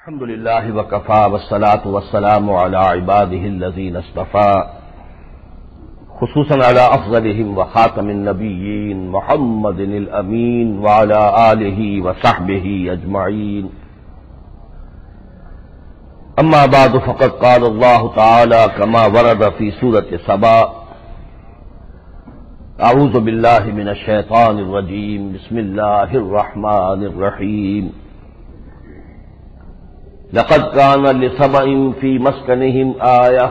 الحمد لله وكفى والصلاة والسلام على عباده الذين اصطفى خصوصا على أفضلهم وخاتم النبيين محمد الأمين وعلى آله وصحبه أجمعين. أما بعد فقد قال الله تعالى كما ورد في سورة سبا: أعوذ بالله من الشيطان الرجيم بسم الله الرحمن الرحيم. لقد كان لسبأ في مسكنهم آية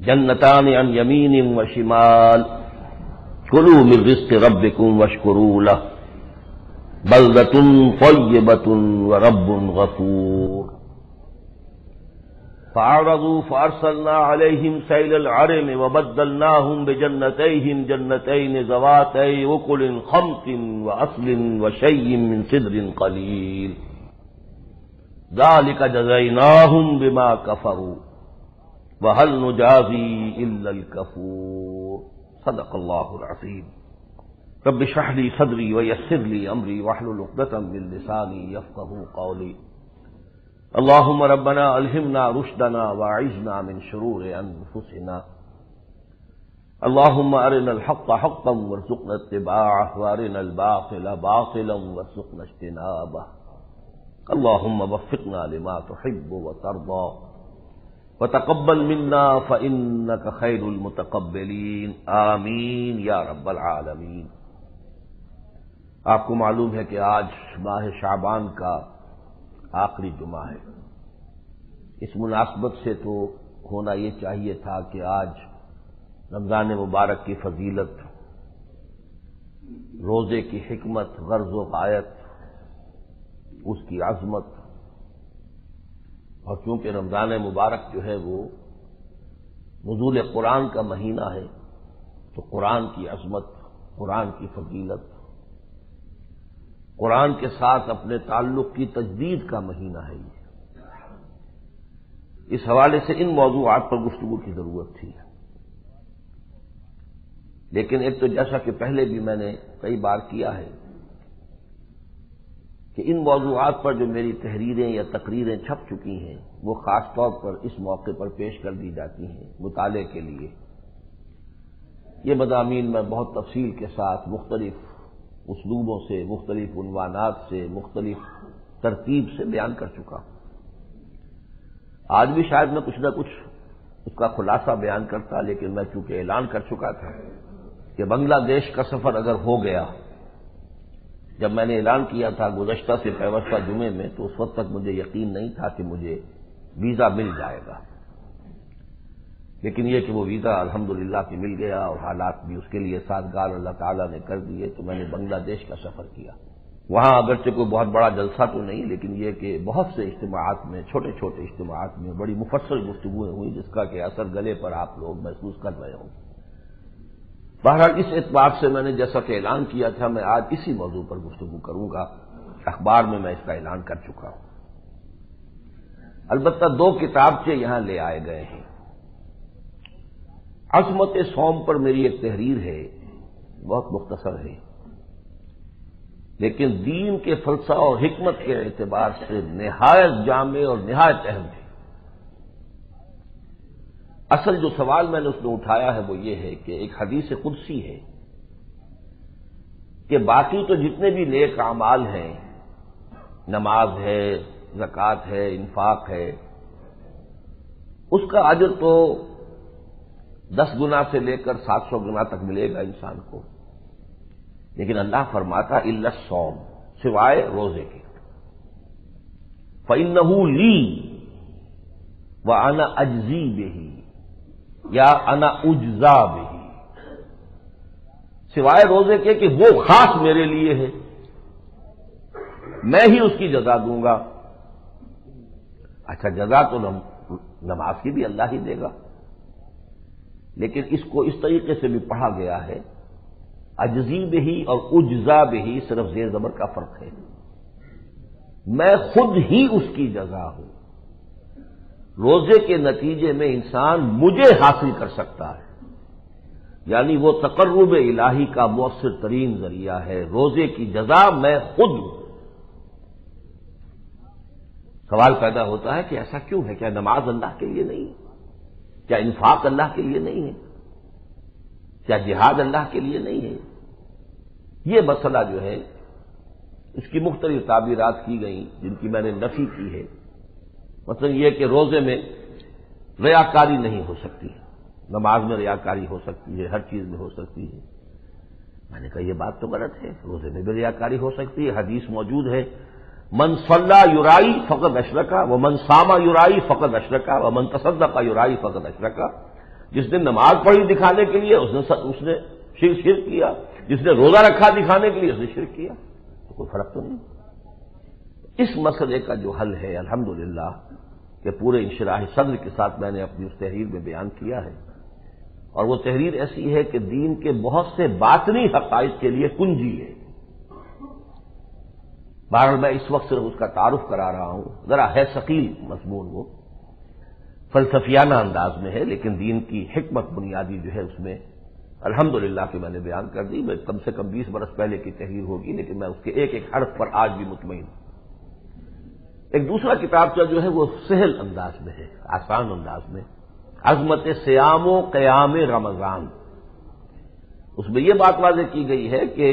جنتان عن يمين وشمال كلوا من رزق ربكم واشكروا له بلدة طيبة ورب غفور. فأعرضوا فأرسلنا عليهم سيل العرم وبدلناهم بجنتيهم جنتين ذواتي أكل خمط وأصل وشيء من سدر قليل ذلك جزيناهم بما كفروا وهل نجازي إلا الكفور. صدق الله العظيم. رب اشرح لي صدري ويسر لي أمري واحلل عقدة من لساني يفقهوا قولي. اللهم ربنا ألهمنا رشدنا واعذنا من شرور أنفسنا. اللهم أرنا الحق حقا وارزقنا اتباعه وأرنا الباطل باطلا وارزقنا اجتنابه. اللهم وفقنا لما تحب وترضى وتقبل منا فإنك خير المتقبلين آمین یا رب العالمین. آپ کو معلوم ہے کہ آج ماہ شعبان کا آخری جمعہ ہے. اس مناسبت سے تو ہونا یہ چاہیے تھا کہ آج رمضان مبارک کی فضیلت، روزے کی حکمت، غرض و غایت، اس کی عظمت، اور چونکہ رمضان مبارک جو ہے وہ نزول قرآن کا مہینہ ہے تو قرآن کی عظمت، قرآن کی فضیلت، قرآن کے ساتھ اپنے تعلق کی تجدید کا مہینہ ہے. یہ اس حوالے سے ان موضوعات پر گفتگو کی ضرورت تھی. لیکن ایک تو جیسا کہ پہلے بھی میں نے کئی بار کیا ہے کہ ان موضوعات پر جو میری تحریریں یا تقریریں چھپ چکی ہیں وہ خاص طور پر اس موقع پر پیش کر دی جاتی ہیں مطالعے کے لیے. یہ مضامین میں بہت تفصیل کے ساتھ مختلف اسلوبوں سے، مختلف عنوانات سے، مختلف ترتیب سے بیان کر چکا ہوں. آج بھی شاید میں کچھ نہ کچھ اس کا خلاصہ بیان کرتا، لیکن میں چونکہ اعلان کر چکا تھا کہ بنگلہ دیش کا سفر اگر ہو گیا، جب میں نے اعلان کیا تھا گزشتہ سے پیوستہ جمعے میں، تو اس وقت تک مجھے یقین نہیں تھا کہ مجھے ویزا مل جائے گا. لیکن یہ کہ وہ ویزا الحمدللہ کہ مل گیا اور حالات بھی اس کے لیے سازگار اللہ تعالیٰ نے کر دیے، تو میں نے بنگلہ دیش کا سفر کیا. وہاں اگرچہ کوئی بہت بڑا جلسہ تو نہیں، لیکن یہ کہ بہت سے اجتماعات میں، چھوٹے چھوٹے اجتماعات میں بڑی مفصل گفتگویں ہوئی، جس کا کہ اثر گلے پر آپ لوگ محسوس کر رہے ہوں. بہرحال اس اعتبار سے میں نے جیسا کہ اعلان کیا تھا، میں آج اسی موضوع پر گفتگو کروں گا. اخبار میں اس کا اعلان کر چکا ہوں. البتہ دو کتابچے یہاں لے آئے گئے ہیں. عظمت صوم پر میری ایک تحریر ہے، بہت مختصر ہے، لیکن دین کے فلسفہ اور حکمت کے اعتبار سے نہایت جامع اور نہایت اہم ہے. اصل جو سوال میں نے اس میں اٹھایا ہے وہ یہ ہے کہ ایک حدیث قدسی ہے کہ باقی تو جتنے بھی نیک اعمال ہیں، نماز ہے، زکوٰۃ ہے، انفاق ہے، اس کا اجر تو 10 گنا سے لے کر 700 گنا تک ملے گا انسان کو. لیکن اللہ فرماتا الا الصوم، سوائے روزے کے. فإنه لی وأنا أجزی بہ یا انا اجزا بہ، سوائے روزے کے کہ وہ خاص میرے لیے ہے، میں ہی اس کی جزا دوں گا. اچھا، جزا تو نماز کی بھی اللہ ہی دے گا، لیکن اس کو اس طریقے سے بھی پڑھا گیا ہے اجزی بہ اور اجزا بہ، صرف زیر زبر کا فرق ہے. میں خود ہی اس کی جزا ہوں. روزے کے نتیجے میں انسان مجھے حاصل کر سکتا ہے، یعنی وہ تقرب الہی کا مؤثر ترین ذریعہ ہے. روزے کی جزا میں خود ہوں. سوال پیدا ہوتا ہے کہ ایسا کیوں ہے؟ کیا نماز اللہ کے لیے نہیں ہے؟ کیا انفاق اللہ کے لیے نہیں ہے؟ کیا جہاد اللہ کے لیے نہیں ہے؟ یہ مسئلہ جو ہے اس کی مختلف تعبیرات کی گئیں جن کی میں نے نفی کی ہے. مطلب یہ کہ روزے میں ریاکاری نہیں ہو سکتی، نماز میں ریاکاری ہو سکتی ہے، ہر چیز میں ہو سکتی ہے. میں نے کہا یہ بات تو غلط ہے، روزے میں بھی ریاکاری ہو سکتی ہے. حدیث موجود ہے من صلی یرائی فقد اشرکا ومن صام یرائی فقد اشرکا ومن تصدق یرائی فقد اشرکا. جس نے نماز پڑھی دکھانے کے لیے اس نے شرک کیا، جس نے روزہ رکھا دکھانے کے لیے اس نے شرک کیا. تو کوئی فرق تو نہیں. اس مسئلے کا جو حل ہے الحمدللہ کہ پورے انشراح صدر کے ساتھ میں نے اپنی اس تحریر میں بیان کیا ہے، اور وہ تحریر ایسی ہے کہ دین کے بہت سے باطنی حقائق کے لیے کنجی ہے. بہرحال میں اس وقت صرف اس کا تعارف کرا رہا ہوں. ذرا ہے ثقیل مضمون، وہ فلسفیانہ انداز میں ہے، لیکن دین کی حکمت بنیادی جو ہے اس میں الحمدللہ کہ میں نے بیان کر دی. میں کم سے کم 20 برس پہلے کی تحریر ہوگی، لیکن میں اس کے ایک ایک حرف پر آج بھی مطمئن ہوں. ایک دوسرا کتابچہ جو ہے وہ سہل انداز میں ہے، آسان انداز میں، عظمت سیام و قیام رمضان. اس میں یہ بات واضح کی گئی ہے کہ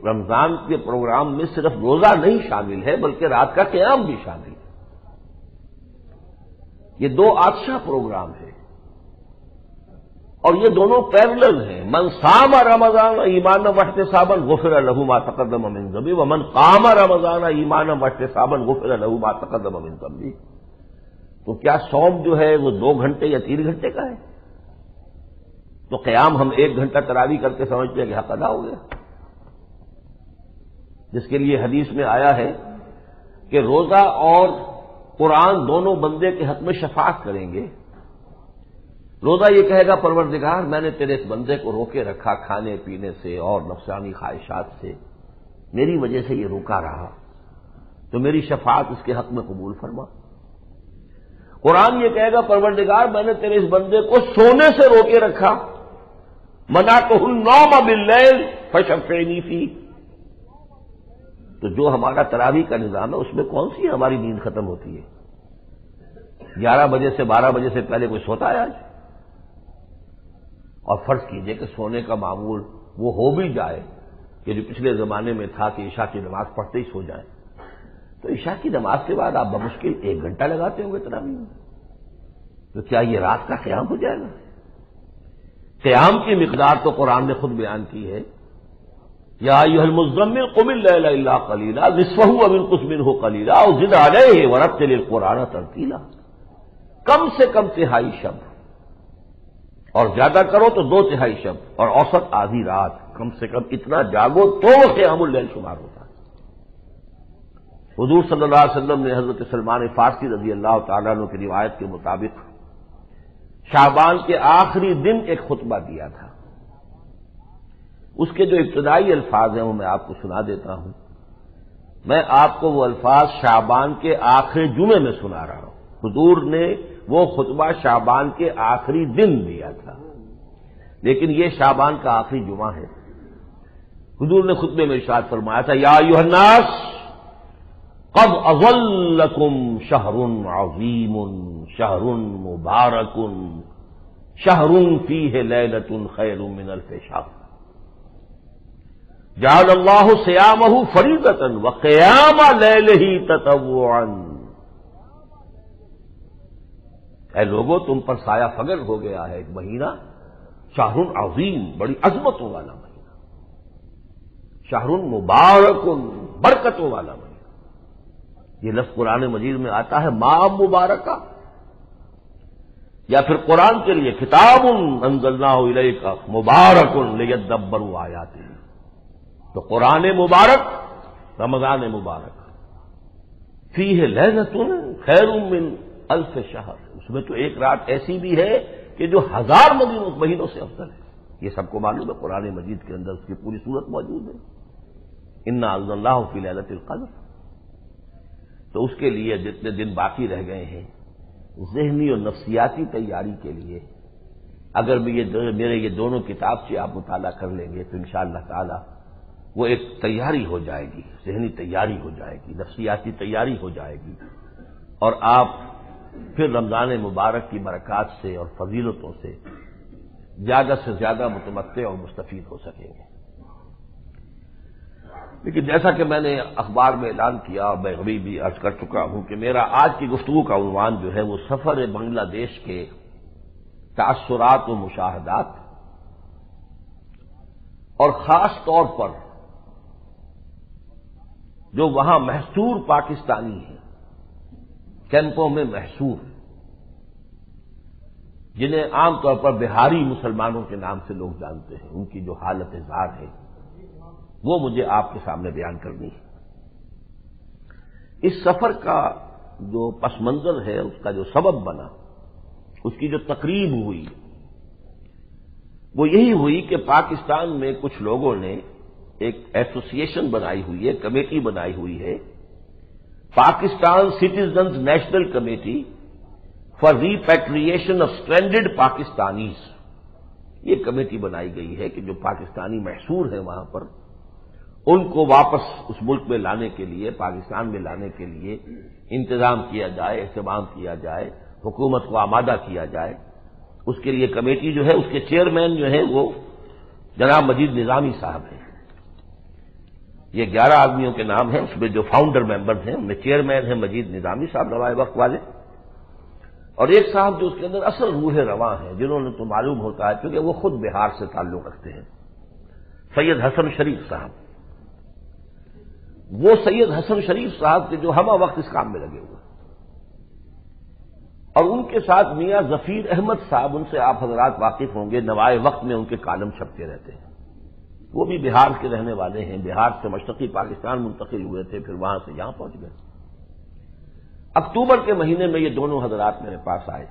رمضان کے پروگرام میں صرف روزہ نہیں شامل ہے بلکہ رات کا قیام بھی شامل ہے. یہ دو آتشہ پروگرام ہے اور یہ دونوں پیرلل ہیں. من صام رمضان ایمانا واحتسابا غفر له ما تقدم من ذنبه ومن قام رمضان ایمانا واحتسابا غفر له ما تقدم من ذنبه. تو کیا صوم جو ہے وہ 2 گھنٹے یا 3 گھنٹے کا ہے؟ تو قیام ہم 1 گھنٹہ تراویح کر کے سمجھتے ہیں کہ حق ادا ہو گیا، جس کے لیے حدیث میں آیا ہے کہ روزہ اور قرآن دونوں بندے کے حق میں شفاعت کریں گے. روزہ یہ کہے گا پروردگار میں نے تیرے اس بندے کو روکے رکھا کھانے پینے سے اور نفسانی خواہشات سے، میری وجہ سے یہ روکا رہا، تو میری شفاعت اس کے حق میں قبول فرما. قرآن یہ کہے گا پروردگار میں نے تیرے اس بندے کو سونے سے روکے رکھا، منعتہ النوم باللیل فشفعنی فیہ. تو جو ہمارا تراویح کا نظام ہے اس میں کون سی ہماری نیند ختم ہوتی ہے؟ 11 بجے سے 12 بجے سے پہلے کوئی سوتا ہے آج؟ اور فرض کیجئے کہ سونے کا معمول وہ ہو بھی جائے کہ جو پچھلے زمانے میں تھا کہ عشاء کی نماز پڑھتے ہی سو جائیں، تو عشاء کی نماز کے بعد آپ بمشکل 1 گھنٹہ لگاتے ہوں گے تراویح میں. تو کیا یہ رات کا قیام ہو جائے گا؟ قیام کی مقدار تو قرآن نے خود بیان کی ہے. یا ایھا المزمل قم اللیل الا قلیلا نصفہ او انقص منہ قلیلا او زد علیہ ورتل القرآن ترتیلا. کم سے کم تہائی شب، اور زیادہ کرو تو 2/3 شب، اور اوسط آدھی رات. کم سے کم اتنا جاگو تو قیام اللیل شمار ہوتا ہے. حضور صلی اللہ علیہ وسلم نے حضرت سلمان فارسی رضی اللہ تعالیٰ عنہ کی روایت کے مطابق شعبان کے آخری دن ایک خطبہ دیا تھا. اس کے جو ابتدائی الفاظ ہیں وہ میں آپ کو سنا دیتا ہوں. میں آپ کو وہ الفاظ شعبان کے آخری جمعے میں سنا رہا ہوں. حضور نے وہ خطبہ شعبان کے آخری دن دیا تھا، لیکن یہ شعبان کا آخری جمعہ ہے. حضور نے خطبے میں ارشاد فرمایا تھا یا ایھا الناس قد اظلکم شہر عظیم شہر مبارک شہر فیہ لیلۃ خیر من الف شہر جعل اللہ صیامہ فریضۃ وقیام لیلہ تطوعا. اے لوگوں تم پر سایہ فگن ہو گیا ہے ایک مہینہ شہر عظیم، بڑی عظمتوں والا مہینہ، شہر مبارک برکتوں والا مہینہ. یہ لفظ قرآن مجید میں آتا ہے ماہ مبارکہ، یا پھر قرآن کے لیے کتاب انزلناہ الیک مبارک لیدبروا آیاتہ. تو قرآن مبارک، رمضان مبارک، فیہ لیلۃ خیر من الف شہر. اس میں تو ایک رات ایسی بھی ہے کہ جو 1000 مہینوں سے افضل ہے. یہ سب کو معلوم ہے، قرآن مجید کے اندر اس کی پوری صورت موجود ہے. انا انزلناہ فی لیلۃ القدر. تو اس کے لیے جتنے دن باقی رہ گئے ہیں ذہنی اور نفسیاتی تیاری کے لیے اگر بھی میرے یہ دونوں کتاب سے آپ مطالعہ کر لیں گے تو انشاءاللہ تعالی وہ ایک تیاری ہو جائے گی، ذہنی تیاری ہو جائے گی، نفسیاتی تیاری ہو جائے گی. اور آپ پھر رمضان مبارک کی برکات سے اور فضیلتوں سے زیادہ سے زیادہ متمتع اور مستفید ہو سکیں گے۔ لیکن جیسا کہ میں نے اخبار میں اعلان کیا اور میں ابھی بھی عرض کر چکا ہوں کہ میرا آج کی گفتگو کا عنوان جو ہے وہ سفر بنگلہ دیش کے تاثرات و مشاہدات، اور خاص طور پر جو وہاں محصور پاکستانی ہیں، کیمپوں میں محصور، جنہیں عام طور پر بہاری مسلمانوں کے نام سے لوگ جانتے ہیں، ان کی جو حالت زار ہے وہ مجھے آپ کے سامنے بیان کرنی ہے۔ اس سفر کا جو پس منظر ہے، اس کا جو سبب بنا، اس کی جو تقریب ہوئی، وہ یہی ہوئی کہ پاکستان میں کچھ لوگوں نے ایک ایسوسی ایشن بنائی ہوئی ہے، کمیٹی بنائی ہوئی ہے، Pakistan citizens national committee for repatriation of stranded Pakistanis. یہ کمیٹی بنائی گئی ہے کہ جو پاکستانی محصور ہیں وہاں پر، ان کو واپس اس ملک میں لانے کے لیے، پاکستان میں لانے کے لیے انتظام کیا جائے، اہتمام کیا جائے، حکومت کو آمادہ کیا جائے۔ اس کے لیے کمیٹی جو ہے، اس کے چیئرمین جو ہے وہ جناب مجید نظامی صاحب ہیں۔ یہ 11 آدمیوں کے نام ہیں، اس میں جو فاؤنڈر ممبرز ہیں ان میں چیئرمین ہیں مجید نظامی صاحب روائے وقت والے، اور ایک صاحب جو اس کے اندر اصل روح رواں ہیں، جنہوں نے تو معلوم ہوتا ہے کیونکہ وہ خود بہار سے تعلق رکھتے ہیں، سید حسن شریف صاحب۔ وہ سید حسن شریف صاحب کے جو ہمہ وقت اس کام میں لگے ہوئے، اور ان کے ساتھ میاں ظفیر احمد صاحب، ان سے آپ حضرات واقف ہوں گے، نوائے وقت میں ان کے کالم چھپتے رہتے ہیں۔ وہ بھی بہار کے رہنے والے ہیں، بہار سے مشرقی پاکستان منتقل ہوئے تھے، پھر وہاں سے یہاں پہنچ گئے۔ اکتوبر کے مہینے میں یہ دونوں حضرات میرے پاس آئے،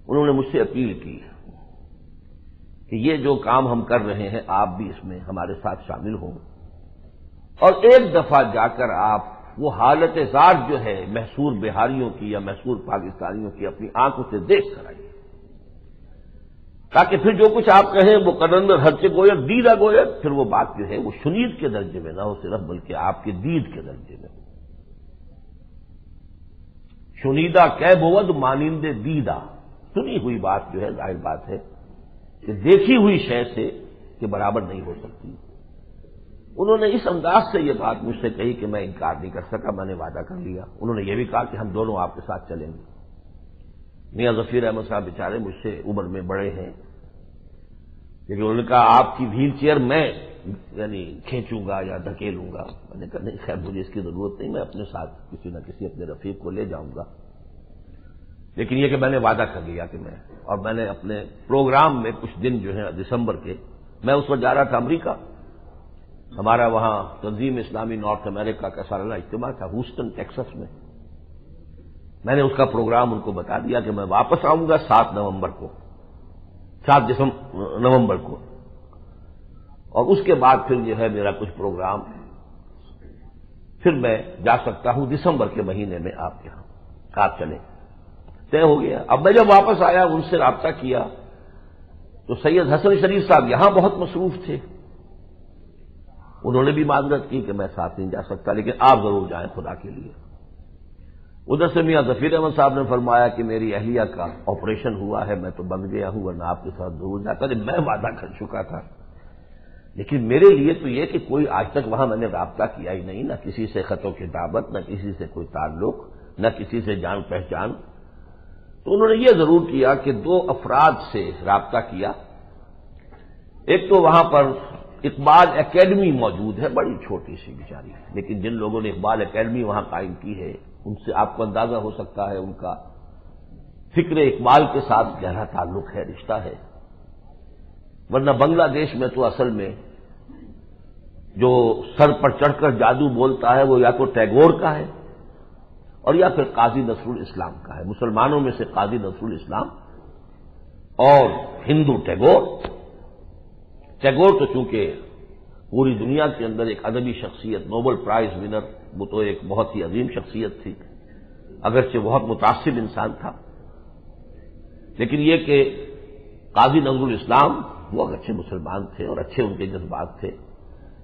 انہوں نے مجھ سے اپیل کی کہ یہ جو کام ہم کر رہے ہیں آپ بھی اس میں ہمارے ساتھ شامل ہوں، اور ایک دفعہ جا کر آپ وہ حالت زار جو ہے محصور بہاریوں کی یا محصور پاکستانیوں کی اپنی آنکھوں سے دیکھ کر آئیے، تاکہ پھر جو کچھ آپ کہیں وہ قلندر ہرچے گوید دیدہ گوید، پھر وہ بات جو ہے وہ شنید کے درجے میں نہ ہو صرف، بلکہ آپ کے دید کے درجے میں۔ شنیدہ کہ بود مانند دیدہ، سنی ہوئی بات جو ہے ظاہر بات ہے کہ دیکھی ہوئی شے سے کہ برابر نہیں ہو سکتی۔ انہوں نے اس انداز سے یہ بات مجھ سے کہی کہ میں انکار نہیں کر سکا، میں نے وعدہ کر لیا۔ انہوں نے یہ بھی کہا کہ ہم دونوں آپ کے ساتھ چلیں گے۔ میاں ظفیر احمد صاحب بیچارے مجھ سے عمر میں بڑے ہیں، لیکن انہوں نے کہا آپ کی ویل چیئر میں یعنی کھینچوں گا یا دھکیلوں گا۔ میں نے کہا نہیں خیر مجھے اس کی ضرورت نہیں، میں اپنے ساتھ کسی نہ کسی اپنے رفیق کو لے جاؤں گا، لیکن یہ کہ میں نے وعدہ کر لیا کہ میں نے اپنے پروگرام میں کچھ دن جو ہے دسمبر کے، میں اس وقت جا رہا تھا امریکہ، ہمارا وہاں تنظیم اسلامی نارتھ امریکہ کا سالانہ اجتماع تھا ہیوسٹن ٹیکساس میں۔ میں نے اس کا پروگرام ان کو بتا دیا کہ میں واپس آؤں گا 7 نومبر کو، اور اس کے بعد پھر جو ہے میرا کچھ پروگرام، پھر میں جا سکتا ہوں دسمبر کے مہینے میں آپ کے یہاں، آپ چلیں۔ طے ہو گیا۔ اب میں جب واپس آیا ان سے رابطہ کیا تو سید حسن شریف صاحب یہاں بہت مصروف تھے، انہوں نے بھی معذرت کی کہ میں ساتھ نہیں جا سکتا، لیکن آپ ضرور جائیں خدا کے لیے۔ ادھر سے میاں ظفیر احمد صاحب نے فرمایا کہ میری اہلیہ کا آپریشن ہوا ہے، میں تو بن گیا ہوں ورنہ آپ کے ساتھ ضرور جاتا۔ میں وعدہ کر چکا تھا، لیکن میرے لیے تو یہ کہ کوئی آج تک وہاں میں نے رابطہ کیا ہی نہیں، نہ کسی سے خط و کتابت، نہ کسی سے کوئی تعلق، نہ کسی سے جان پہچان۔ تو انہوں نے یہ ضرور کیا کہ 2 افراد سے رابطہ کیا۔ ایک تو وہاں پر اقبال اکیڈمی موجود ہے، بڑی چھوٹی سی بیچاری، لیکن جن لوگوں نے اقبال اکیڈمی وہاں قائم کی ہے ان سے آپ کو اندازہ ہو سکتا ہے ان کا فکر اقبال کے ساتھ گہرا تعلق ہے، رشتہ ہے۔ ورنہ بنگلہ دیش میں تو اصل میں جو سر پر چڑھ کر جادو بولتا ہے وہ یا تو ٹیگور کا ہے اور یا پھر قاضی نصر الاسلام کا ہے۔ مسلمانوں میں سے قاضی نصر الاسلام اور ہندو ٹیگور تو چونکہ پوری دنیا کے اندر ایک ادبی شخصیت، نوبل پرائز ونر، وہ تو ایک بہت ہی عظیم شخصیت تھی، اگرچہ بہت متعصب انسان تھا، لیکن یہ کہ قاضی نصر الاسلام وہ اگرچہ مسلمان تھے اور اچھے ان کے جذبات تھے،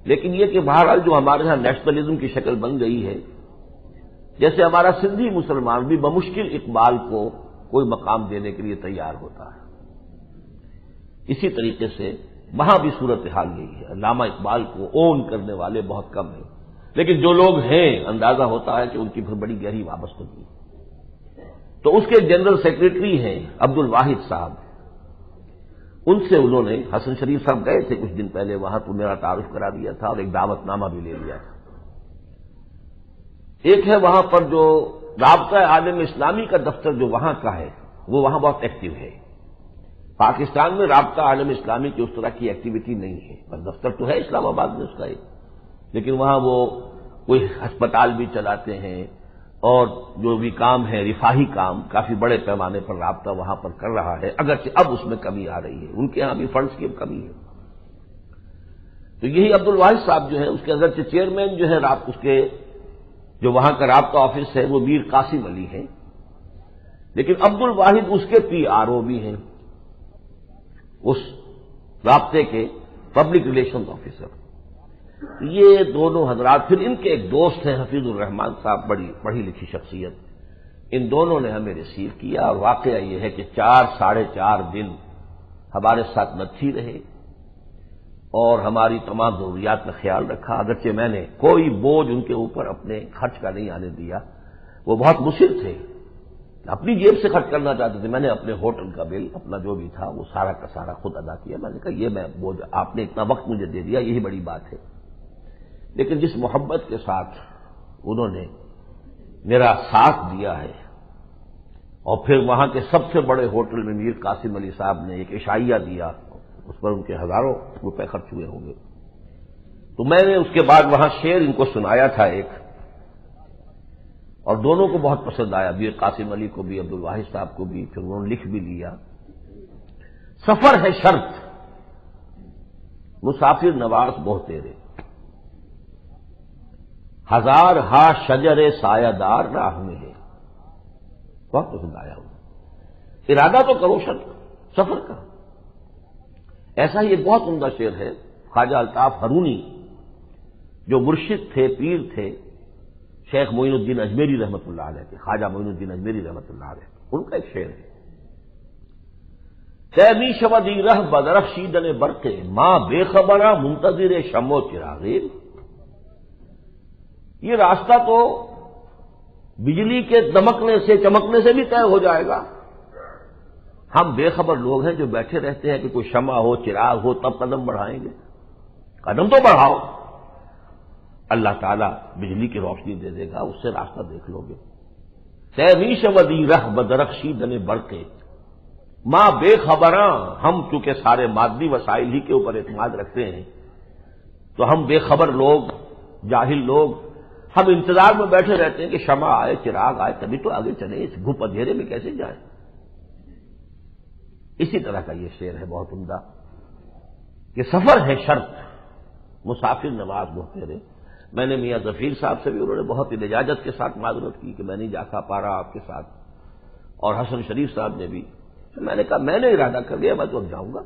لیکن یہ کہ بہرحال جو ہمارے ہاں نیشنلزم کی شکل بن گئی ہے جیسے ہمارا سندھی مسلمان بھی بمشکل اقبال کو کوئی مقام دینے کے لیے تیار ہوتا ہے، اسی طریقے سے وہاں بھی صورتحال یہی ہے۔ علامہ اقبال کو اون کرنے والے بہت کم ہیں، لیکن جو لوگ ہیں اندازہ ہوتا ہے کہ ان کی پھر بڑی گہری وابستگی ہے۔ تو اس کے جنرل سیکریٹری ہیں عبد الواحد صاحب، ان سے انہوں نے حسن شریف صاحب گئے تھے کچھ دن پہلے وہاں، تو میرا تعارف کرا دیا تھا اور ایک دعوت نامہ بھی لے لیا تھا۔ ایک ہے وہاں پر جو رابطہ عالم اسلامی کا دفتر جو وہاں کا ہے، وہ وہاں بہت ایکٹیو ہے۔ پاکستان میں رابطہ عالم اسلامی کی اس طرح کی ایکٹیویٹی نہیں ہے، پر دفتر تو ہے اسلام آباد میں اس کا ایک، لیکن وہاں وہ کوئی ہسپتال بھی چلاتے ہیں اور جو بھی کام ہے رفاہی کام کافی بڑے پیمانے پر رابطہ وہاں پر کر رہا ہے، اگرچہ اب اس میں کمی آ رہی ہے، ان کے ہاں بھی فنڈز کی اب کمی ہے۔ تو یہی عبد الواحد صاحب جو ہے اس کے اگرچہ چیئرمین جو ہے اس کے جو وہاں کا رابطہ آفس ہے وہ میر قاسم علی ہے، لیکن عبد الواحد اس کے پی آر او بھی ہیں، اس رابطے کے پبلک ریلیشنز آفیسر۔ یہ دونوں حضرات، پھر ان کے ایک دوست ہیں حفیظ الرحمان صاحب، بڑی پڑھی لکھی شخصیت، ان دونوں نے ہمیں ریسیو کیا، اور واقعہ یہ ہے کہ 4-4.5 دن ہمارے ساتھ نتھی رہے اور ہماری تمام ضروریات کا خیال رکھا، اگرچہ میں نے کوئی بوجھ ان کے اوپر اپنے خرچ کا نہیں آنے دیا۔ وہ بہت مصر تھے، اپنی جیب سے خرچ کرنا چاہتے تھے، میں نے اپنے ہوٹل کا بل اپنا جو بھی تھا وہ سارا کا سارا خود ادا کیا۔ میں نے کہا یہ میں بوجھ، آپ نے اتنا وقت مجھے دے دیا، یہی بڑی بات ہے۔ لیکن جس محبت کے ساتھ انہوں نے میرا ساتھ دیا ہے، اور پھر وہاں کے سب سے بڑے ہوٹل میں میر قاسم علی صاحب نے ایک عشائیہ دیا، اس پر ان کے ہزاروں روپے خرچ ہوئے ہوں گے، تو میں نے اس کے بعد وہاں شعر ان کو سنایا تھا ایک، اور دونوں کو بہت پسند آیا، میر قاسم علی کو بھی عبد الواحد صاحب کو بھی، پھر انہوں نے لکھ بھی لیا۔ سفر ہے شرط مسافر نواز بہ تیرے، ہزار ہا شجر سایہ دار راہ میں ہے، بہت پسند آیا ہوں۔ ارادہ تو کرو شرط سفر کا۔ ایسا ہی ایک بہت عمدہ شعر ہے خواجہ الطاف ہرونی، جو مرشد تھے، پیر تھے شیخ معین الدین اجمیری رحمۃ اللہ علیہ کے، خواجہ معین الدین اجمیری رحمۃ اللہ علیہ، ان کا ایک شعر ہے، تیمی شودی رہ بدرخشیدن برقے ماں بے خبراں منتظر شم و چراغے۔ یہ راستہ تو بجلی کے دمکنے سے چمکنے سے بھی طے ہو جائے گا، ہم بے خبر لوگ ہیں جو بیٹھے رہتے ہیں کہ کوئی شمع ہو چراغ ہو تب قدم بڑھائیں گے۔ قدم تو بڑھاؤ، اللہ تعالیٰ بجلی کی روشنی دے دے گا، اس سے راستہ دیکھ لو گے۔ تیمیش ودی رہ بدرخشی دن برقے ماں بے خبراں، ہم چونکہ سارے مادی وسائل ہی کے اوپر اعتماد رکھتے ہیں، تو ہم بے خبر لوگ، جاہل لوگ، ہم انتظار میں بیٹھے رہتے ہیں کہ شمع آئے چراغ آئے تبھی تو آگے چلیں، اس گھپ اندھیرے میں کیسے جائیں۔ اسی طرح کا یہ شعر ہے بہت عمدہ کہ سفر ہے شرط مسافر نواز بہ تیرے۔ میں نے میاں ظفیر صاحب سے بھی، انہوں نے بہت ہی لجاجت کے ساتھ معذرت کی کہ میں نہیں جا پا رہا آپ کے ساتھ، اور حسن شریف صاحب نے بھی، میں نے کہا میں نے ارادہ کر لیا میں تو اب جاؤں گا۔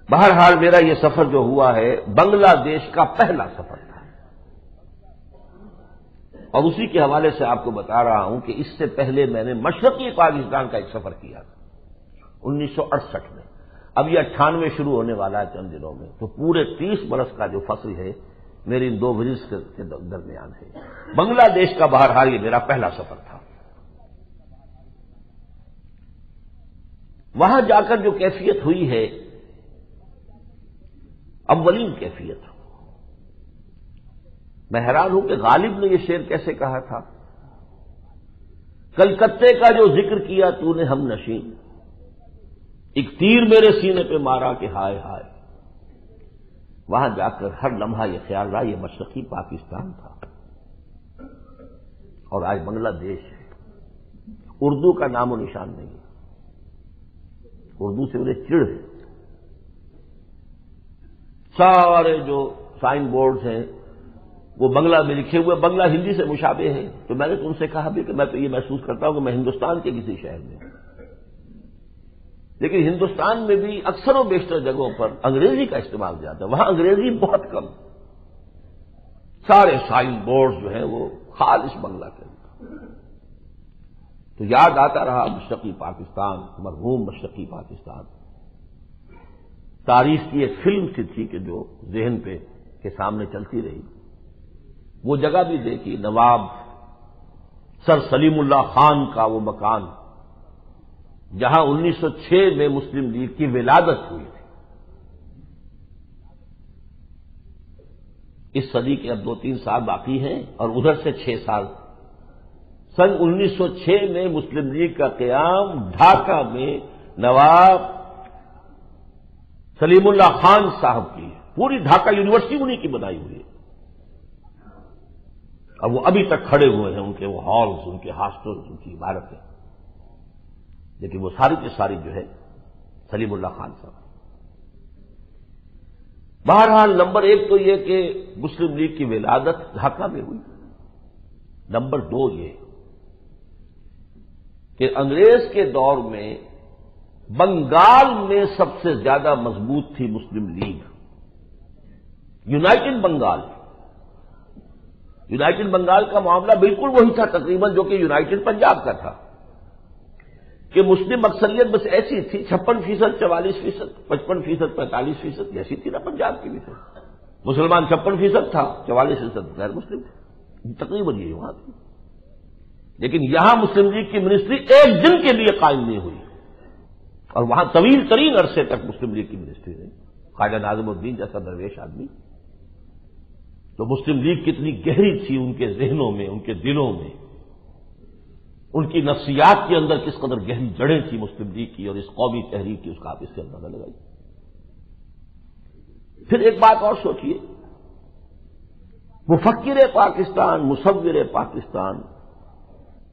بہرحال میرا یہ سفر جو ہوا ہے بنگلہ دیش کا پہلا سفر تھا، اور اسی کے حوالے سے آپ کو بتا رہا ہوں کہ اس سے پہلے میں نے مشرقی پاکستان کا ایک سفر کیا تھا 1968 میں، اب یہ 98 شروع ہونے والا ہے چند دنوں میں، تو پورے 30 برس کا جو فصل ہے میری ان 2 وزٹس کے درمیان ہے۔ بنگلہ دیش کا بہرحال یہ میرا پہلا سفر تھا۔ وہاں جا کر جو کیفیت ہوئی ہے، اولین کیفیت، میں حیران ہوں کہ غالب نے یہ شعر کیسے کہا تھا، کلکتے کا جو ذکر کیا تو نے ہم نشین، ایک تیر میرے سینے پہ مارا کہ ہائے ہائے۔ وہاں جا کر ہر لمحہ یہ خیال رہا یہ مشرقی پاکستان تھا، اور آج بنگلہ دیش ہے۔ اردو کا نام و نشان نہیں ہے، اردو سے انہیں چڑ ہے۔ سارے جو سائن بورڈز ہیں وہ بنگلہ میں لکھے ہوئے، بنگلہ ہندی سے مشابہ ہیں، تو میں نے تو ان سے کہا بھی کہ میں تو یہ محسوس کرتا ہوں کہ میں ہندوستان کے کسی شہر میں ہوں، لیکن ہندوستان میں بھی اکثر و بیشتر جگہوں پر انگریزی کا استعمال زیادہ ہے، وہاں انگریزی بہت کم، سارے سائن بورڈز جو ہیں وہ خالص بنگلہ کے اندر۔ تو یاد آتا رہا مشرقی پاکستان، مرحوم مشرقی پاکستان۔ تاریخ کی ایک فلم سی تھی کہ جو ذہن پہ کے سامنے چلتی رہی۔ وہ جگہ بھی دیکھی، نواب سر سلیم اللہ خان کا وہ مکان جہاں 1906 میں مسلم لیگ کی ولادت ہوئی تھی۔ اس صدی کے اب 2-3 سال باقی ہیں اور ادھر سے 6 سال۔ سن 1906 میں مسلم لیگ کا قیام ڈھاکہ میں نواب سلیم اللہ خان صاحب کی، پوری ڈھاکہ یونیورسٹی انہی کی بنائی ہوئی ہے، اور وہ ابھی تک کھڑے ہوئے ہیں، ان کے وہ ہالز، ان کے ہاسٹلز، ان کی عمارتیں، لیکن وہ ساری کی ساری جو ہے سلیم اللہ خان صاحب۔ بہرحال نمبر 1 تو یہ کہ مسلم لیگ کی ولادت ڈھاکہ میں ہوئی۔ نمبر 2 یہ کہ انگریز کے دور میں بنگال میں سب سے زیادہ مضبوط تھی مسلم لیگ، یونائٹڈ بنگال۔ یونائٹڈ بنگال کا معاملہ بالکل وہی تھا تقریباً جو کہ یونائٹڈ پنجاب کا تھا، کہ مسلم اکثریت بس ایسی تھی 56%، 44%، 55%، 45%، جیسی تھی نا پنجاب کی بھی تھی۔ مسلمان 56% تھا، 44% غیر مسلم تھے، تقریباً یہی وہاں تھی۔ لیکن یہاں مسلم لیگ کی منسٹری ایک دن کے لیے قائم نہیں ہوئی، اور وہاں طویل ترین عرصے تک مسلم لیگ کی منسٹری رہی، خواجہ ناظم الدین جیسا درویش آدمی۔ تو مسلم لیگ کتنی گہری تھی ان کے ذہنوں میں، ان کے دلوں میں، ان کی نفسیات کے اندر کس قدر گہری جڑیں تھی مسلم لیگ کی اور اس قومی تحریک کی، اس کا آپ اس سے اندازہ لگائیے۔ پھر ایک بات اور سوچیے، مفکر پاکستان، مصور پاکستان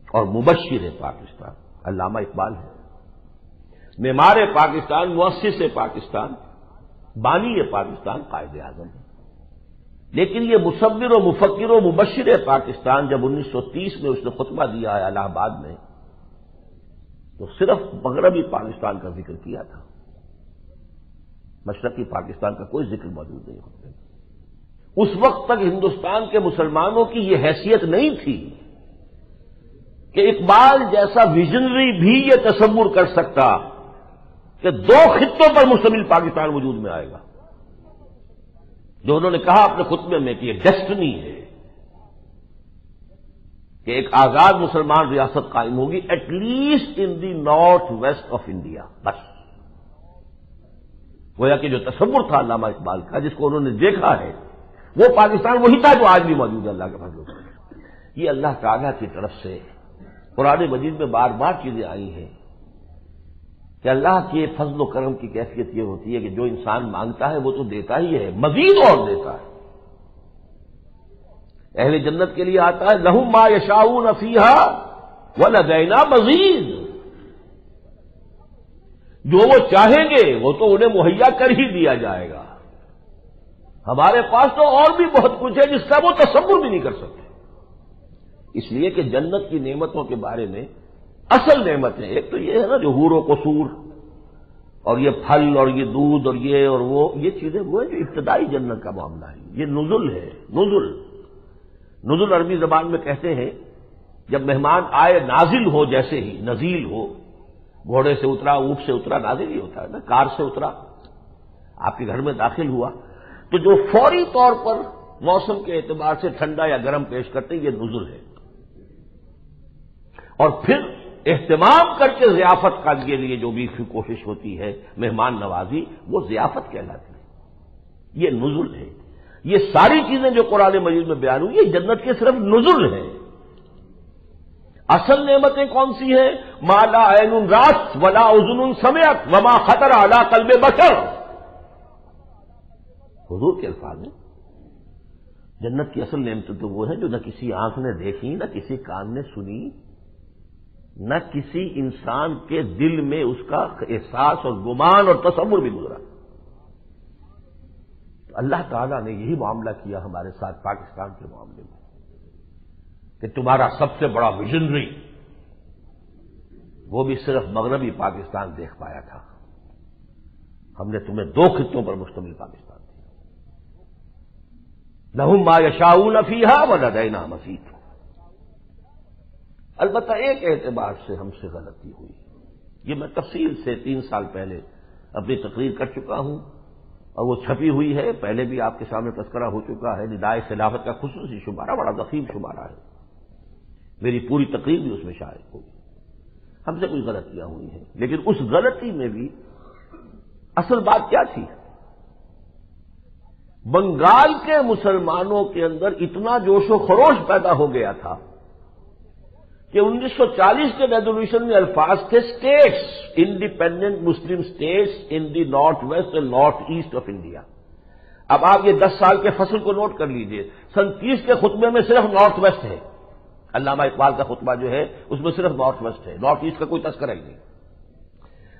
اور مبشر پاکستان علامہ اقبال ہے، معمار پاکستان، مؤسس پاکستان، بانی پاکستان، قائد اعظم ہے۔ لیکن یہ مصور و مفکر و مبشر پاکستان جب 1930 میں اس نے خطبہ دیا ہے الہ آباد میں، تو صرف مغربی پاکستان کا ذکر کیا تھا، مشرقی پاکستان کا کوئی ذکر موجود نہیں ہوتا۔ اس وقت تک ہندوستان کے مسلمانوں کی یہ حیثیت نہیں تھی کہ اقبال جیسا ویژنری بھی یہ تصور کر سکتا کہ 2 خطوں پر مشتمل پاکستان وجود میں آئے گا، جو انہوں نے کہا اپنے خطبے میں کہ یہ ڈیسٹنی ہے کہ ایک آزاد مسلمان ریاست قائم ہوگی at least in the north west of India. بس گویا کہ جو تصور تھا علامہ اقبال کا، جس کو انہوں نے دیکھا ہے، وہ پاکستان وہی تھا جو آج بھی موجود ہے اللہ کے فضل سے۔ یہ اللہ تعالیٰ کی طرف سے قرآن مجید میں بار بار چیزیں آئی ہیں کہ اللہ کے فضل و کرم کی کیفیت یہ ہوتی ہے کہ جو انسان مانگتا ہے وہ تو دیتا ہی ہے، مزید اور دیتا ہے۔ اہل جنت کے لیے آتا ہے لہم ما یشاؤون فیہا ولدینا مزید، جو وہ چاہیں گے وہ تو انہیں مہیا کر ہی دیا جائے گا، ہمارے پاس تو اور بھی بہت کچھ ہے جس کا وہ تصور بھی نہیں کر سکتے۔ اس لیے کہ جنت کی نعمتوں کے بارے میں اصل نعمتیں ایک تو یہ ہے نا جو حور و قصور اور یہ پھل اور یہ دودھ اور وہ یہ چیزیں وہ ہیں جو ابتدائی جنت کا معاملہ ہے، یہ نزل ہے۔ نزل عربی زبان میں کہتے ہیں جب مہمان آئے نازل ہو، جیسے ہی نزیل ہو، گھوڑے سے اترا، اونٹ سے اترا، نازل ہی ہوتا ہے نا، کار سے اترا، آپ کے گھر میں داخل ہوا، تو جو فوری طور پر موسم کے اعتبار سے ٹھنڈا یا گرم پیش کرتے ہیں، یہ نزل ہے۔ اور پھر اہتمام کر کے ضیافت کے لیے جو بھی کوشش ہوتی ہے مہمان نوازی، وہ ضیافت کہلاتی ہے، یہ نزل ہے۔ یہ ساری چیزیں جو قرآن مجید میں بیان ہوئی یہ جنت کے صرف نزل ہیں۔ اصل نعمتیں کون سی ہیں؟ ما لا عین رأت ولا اذن سمعت وما خطر علی قلب بشر، حضور کے الفاظ ہیں۔ جنت کی اصل نعمتیں تو وہ ہیں جو نہ کسی آنکھ نے دیکھی، نہ کسی کان نے سنی، نہ کسی انسان کے دل میں اس کا احساس اور گمان اور تصور بھی گزرا۔ تو اللہ تعالیٰ نے یہی معاملہ کیا ہمارے ساتھ پاکستان کے معاملے میں کہ تمہارا سب سے بڑا ویژنری وہ بھی صرف مغربی پاکستان دیکھ پایا تھا، ہم نے تمہیں 2 خطوں پر مشتمل پاکستان دیا، لہم ما یشاؤون فیہا ولدینا مزید۔ البتہ ایک اعتبار سے ہم سے غلطی ہوئی، یہ میں تفصیل سے 3 سال پہلے اپنی تقریر کر چکا ہوں اور وہ چھپی ہوئی ہے، پہلے بھی آپ کے سامنے تذکرہ ہو چکا ہے۔ ندائے خلافت کا خصوصی شمارہ بڑا ضخیم شمارہ ہے، میری پوری تقریر بھی اس میں شامل ہوگی۔ ہم سے کوئی غلطیاں ہوئی ہیں، لیکن اس غلطی میں بھی اصل بات کیا تھی؟ بنگال کے مسلمانوں کے اندر اتنا جوش و خروش پیدا ہو گیا تھا کہ 1940 کے ریزولوشن میں الفاظ تھے states, independent Muslim states in the north west and north east of India. اب آپ یہ 10 سال کے فصل کو نوٹ کر لیجئے، 37 کے خطبے میں صرف نارتھ ویسٹ ہے، علامہ اقبال کا خطبہ جو ہے اس میں صرف نارتھ ویسٹ ہے، نارتھ ایسٹ کا کوئی تذکرہ ہی نہیں۔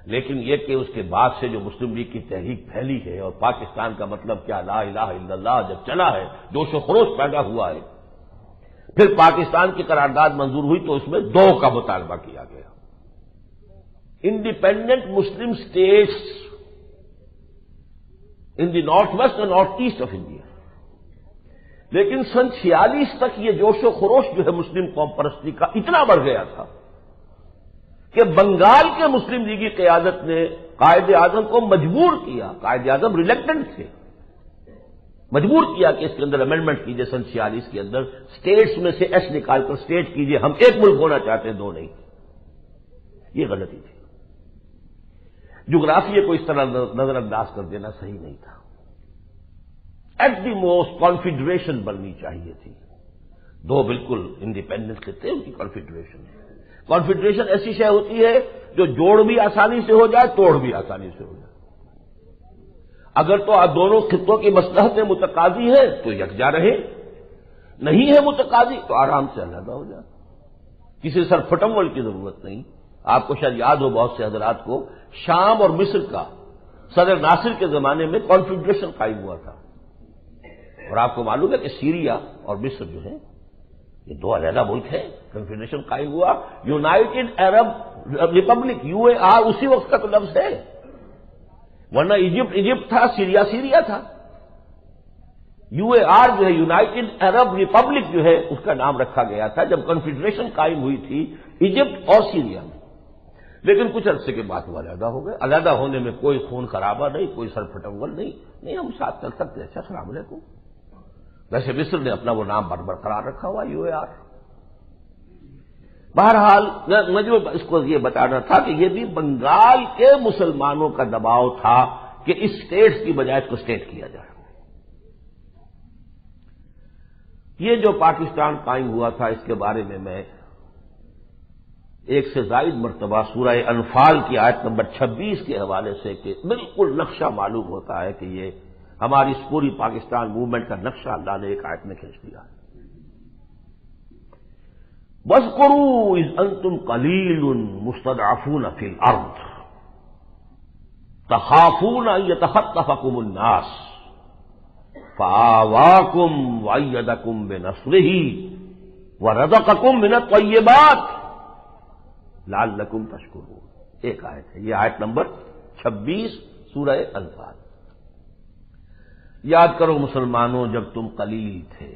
لیکن یہ کہ اس کے بعد سے جو مسلم لیگ کی تحریک پھیلی ہے اور پاکستان کا مطلب کیا لا الہ الا اللہ جب چلا ہے، جوش و خروش پیدا ہوا ہے، پھر پاکستان کی قرارداد منظور ہوئی تو اس میں 2 کا مطالبہ کیا گیا، independent Muslim states in the north waste اور نارتھ ایسٹ آف انڈیا۔ لیکن سن 46 تک یہ جوش و خروش جو ہے مسلم قوم پرستی کا اتنا بڑھ گیا تھا کہ بنگال کے مسلم لیگی قیادت نے قائد اعظم کو مجبور کیا، قائد اعظم ریلیکٹنٹ تھے، مجبور کیا کہ اس کے اندر امینڈمنٹ کیجیے سن 46 کے اندر، اسٹیٹس میں سے ایس نکال کر اسٹیٹ کیجیے، ہم ایک ملک ہونا چاہتے ہیں 2 نہیں۔ یہ غلطی تھی، جغرافیے کو اس طرح نظر انداز کر دینا صحیح نہیں تھا۔ ایٹ دی موسٹ کانفیڈریشن بننی چاہیے تھی، 2 بالکل انڈیپینڈنٹ خطے ان کی کانفیڈریشن ہے۔ کانفیڈریشن ایسی شے ہوتی ہے جو جوڑ بھی آسانی سے ہو جائے، توڑ بھی آسانی سے ہو جائے۔ اگر تو دونوں خطوں کی مصلحتیں متقاضی ہیں تو یکجا رہے، نہیں ہے متقاضی تو آرام سے علیحدہ ہو جائے، کسی سر پھٹمول کی ضرورت نہیں۔ آپ کو شاید یاد ہو بہت سے حضرات کو، شام اور مصر کا صدر ناصر کے زمانے میں کانفیڈریشن قائم ہوا تھا، اور آپ کو معلوم ہے کہ سیریا اور مصر جو ہے یہ 2 علیحدہ ملک ہیں، کنفیڈریشن قائم ہوا، یونائٹڈ عرب ریپبلک UAR اسی وقت کا تو لفظ ہے، ورنہ ایجپٹ تھا، سیریا تھا۔ UAR جو ہے یونائٹڈ عرب ریپبلک جو ہے اس کا نام رکھا گیا تھا جب کنفیڈریشن قائم ہوئی تھی ایجپٹ اور سیریا میں، لیکن کچھ عرصے کے بعد وہ علیحدہ ہو گئے۔ علیحدہ ہونے میں کوئی خون خرابہ نہیں، کوئی سر پھٹنگل نہیں، ہم ساتھ چل سکتے، اچھا السلام علیکم۔ ویسے مصر نے اپنا وہ نام برقرار رکھا ہوا UAR۔ بہرحال مجھے اس کو یہ بتانا تھا کہ یہ بھی بنگال کے مسلمانوں کا دباؤ تھا کہ اس اسٹیٹس کی بجائے اس کو اسٹیٹ کیا جائے۔ یہ جو پاکستان قائم ہوا تھا اس کے بارے میں 1 سے زائد مرتبہ سورہ انفال کی آیت نمبر 26 کے حوالے سے کہ بالکل نقشہ معلوم ہوتا ہے کہ یہ ہماری اس پوری پاکستان موومنٹ کا نقشہ اللہ نے ایک آیت میں کھینچ دیا ہے۔ وَاذْكُرُوا إِذْ أَنْتُمْ قَلِيلٌ مُسْتَضْعَفُونَ فِي الْأَرْضِ تَخَافُونَ أَن يَتَخَطَّفَكُمُ النَّاسُ فَآوَاكُمْ وَأَيَّدَكُمْ بِنَصْرِهِ وَرَزَقَكُمْ مِنَ الطَّيِّبَاتِ لَعَلَّكُمْ تَشْكُرُونَ۔ ایک آیت ہے، یہ آیت نمبر 26 سورہ انفال۔ یاد کرو مسلمانوں جب تم قلیل تھے،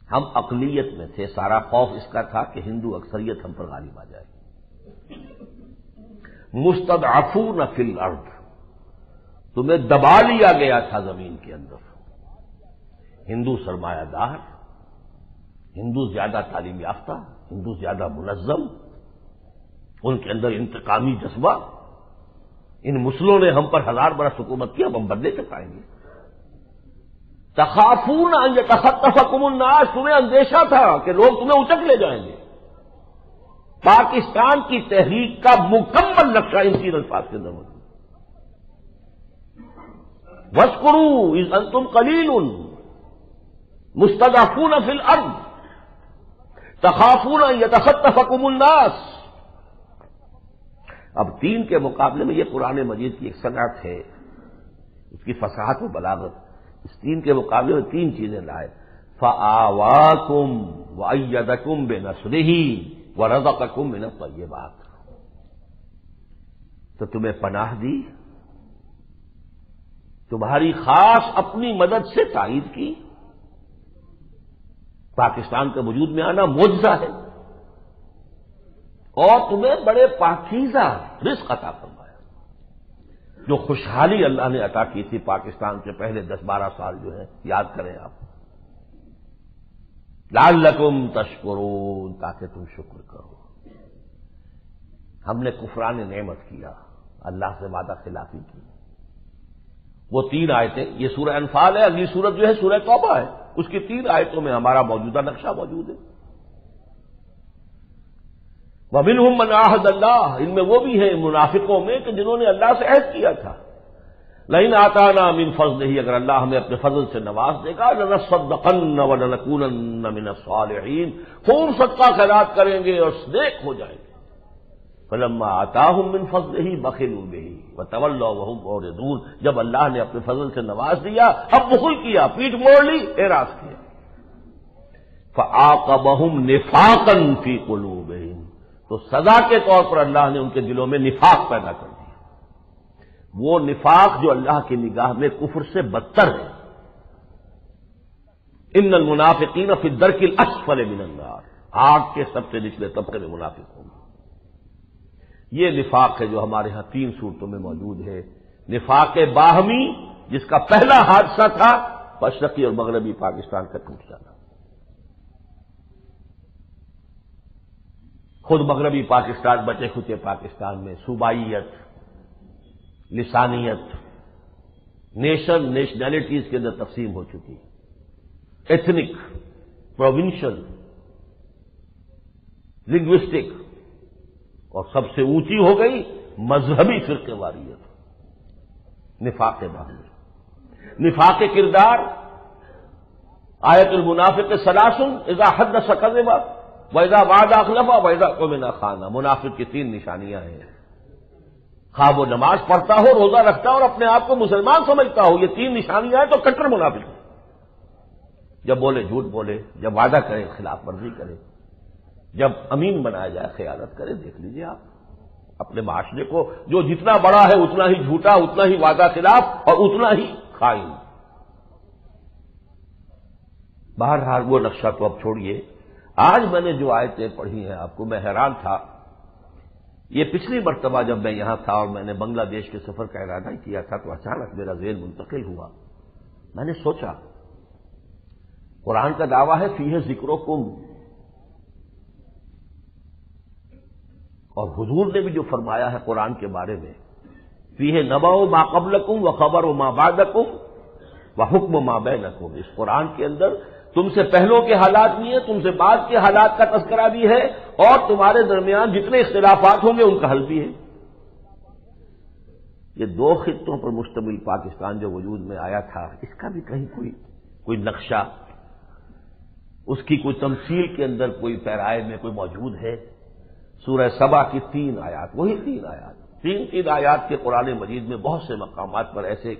ہم اقلیت میں تھے، سارا خوف اس کا تھا کہ ہندو اکثریت ہم پر غالب آ جائے۔ مستضعفون فی الارض، تمہیں دبا لیا گیا تھا زمین کے اندر، ہندو سرمایہ دار، ہندو زیادہ تعلیم یافتہ، ہندو زیادہ منظم، ان کے اندر انتقامی جذبہ، ان مسلموں نے ہم پر 1000 برس حکومت کی، اب ہم بدلے سے پائیں گے۔ تخافون ان یتخطفکم الناس، تمہیں اندیشہ تھا کہ لوگ تمہیں اچک لے جائیں گے۔ پاکستان کی تحریک کا مکمل نقشہ ان 3 الفاظ کے اندر موجود ہے۔ وَاذْكُرُوا إِذْ أَنْتُمْ قَلِيلٌ مُسْتَضْعَفُونَ فِي الْأَرْضِ تَخَافُونَ أَن يَتَخَطَّفَكُمُ النَّاسُ۔ اب 3 کے مقابلے میں یہ قرآن مجید کی ایک صنعت ہے، اس کی فصاحت و بلاغت، اس 3 کے مقابلے میں 3 چیزیں لائے، فَآوَاكُمْ وَأَيَّدَكُمْ بِنَصْرِهِ وَرَزَقَكُمْ مِنَ الطَّيِّبَاتِ، تو تمہیں پناہ دی، تمہاری خاص اپنی مدد سے تائید کی، پاکستان کے وجود میں آنا معجزہ ہے، اور تمہیں بڑے پاکیزہ رزق عطا فرمایا۔ جو خوشحالی اللہ نے عطا کی تھی پاکستان کے پہلے 10-12 سال جو ہے، یاد کریں آپ، لعلکم تشکرون، تاکہ تم شکر کرو۔ ہم نے کفران نعمت کیا، اللہ سے وعدہ خلافی کی۔ وہ 3 آیتیں، یہ سورہ انفال ہے، اگلی سورت جو ہے سورہ توبہ ہے، اس کی 3 آیتوں میں ہمارا موجودہ نقشہ موجود ہے۔ وَمِنْهُمْ مَنْ عَاهَدَ اللَّهَ، ان میں وہ بھی ہیں منافقوں میں کہ جنہوں نے اللہ سے عہد کیا تھا، لئن آتانا من فضلہ، اگر اللہ ہمیں اپنے فضل سے نواز دے گا، لنصدقن ولنکونن من الصالحین، خوب صدقہ خیرات کریں گے اور نیک ہو جائیں گے۔ فلما آتاہم من فضلہ بخلوا بہ وتولوا وہم معرضون، جب اللہ نے اپنے فضل سے نواز دیا اب بخل کیا، پیٹ موڑ لی، اعراض کیا۔ فعاقبہم نفاقا فی قلوبہم، تو سزا کے طور پر اللہ نے ان کے دلوں میں نفاق پیدا کر دیا، وہ نفاق جو اللہ کی نگاہ میں کفر سے بدتر ہے۔ ان المنافقین فی الدرک الاسفل من النار، آگ کے سب سے نچلے طبقے میں منافق ہوں گے۔ یہ نفاق ہے جو ہمارے ہاں 3 صورتوں میں موجود ہے۔ نفاق باہمی، جس کا پہلا حادثہ تھا مشرقی اور مغربی پاکستان کا ٹوٹ جانا۔ خود مغربی پاکستان بچے کھچے پاکستان میں صوبائیت، لسانیت، نیشنلٹیز کے اندر تقسیم ہو چکی، ایتھنک، پروونشل، لنگوسٹک، اور سب سے اونچی ہو گئی مذہبی فرقے واریت۔ نفاق باہمی، نفاق کردار، آیت المنافق ثلاث اذا حدث کذب واذا وعد اخلف واذا اؤتمن خان، منافق کی 3 نشانیاں ہیں۔ خواہ وہ نماز پڑھتا ہو، روزہ رکھتا ہو اور اپنے آپ کو مسلمان سمجھتا ہو، یہ 3 نشانیاں ہیں تو کٹر منافق ہے۔ جب بولے جھوٹ بولے، جب وعدہ کرے خلاف ورزی کرے، جب امین بنایا جائے خیانت کرے۔ دیکھ لیجئے آپ اپنے معاشرے کو، جو جتنا بڑا ہے اتنا ہی جھوٹا، اتنا ہی وعدہ خلاف اور اتنا ہی خائن۔ بہرحال وہ نقشہ تو اب چھوڑیے، آج میں نے جو آیتیں پڑھی ہیں آپ کو، میں حیران تھا۔ یہ پچھلی مرتبہ جب میں یہاں تھا اور میں نے بنگلہ دیش کے سفر کا ارادہ کیا تھا تو اچانک میرا ذہن منتقل ہوا۔ میں نے سوچا قرآن کا دعویٰ ہے فیہ ذکرکم، اور حضور نے بھی جو فرمایا ہے قرآن کے بارے میں، فیہ نبأ ما قبلکم وخبر ما بعدکم وحکم ما بینکم، اس قرآن کے اندر تم سے پہلوں کے حالات بھی ہیں، تم سے بعد کے حالات کا تذکرہ بھی ہے، اور تمہارے درمیان جتنے اختلافات ہوں گے ان کا حل بھی ہے۔ یہ 2 خطوں پر مشتمل پاکستان جو وجود میں آیا تھا، اس کا بھی کہیں کوئی نقشہ، اس کی کوئی تمثیل کے اندر کوئی پیرائے میں کوئی موجود ہے؟ سورہ سبا کی 3 آیات، وہی 3 آیات، 3 آیات کے قرآن مجید میں بہت سے مقامات پر ایسے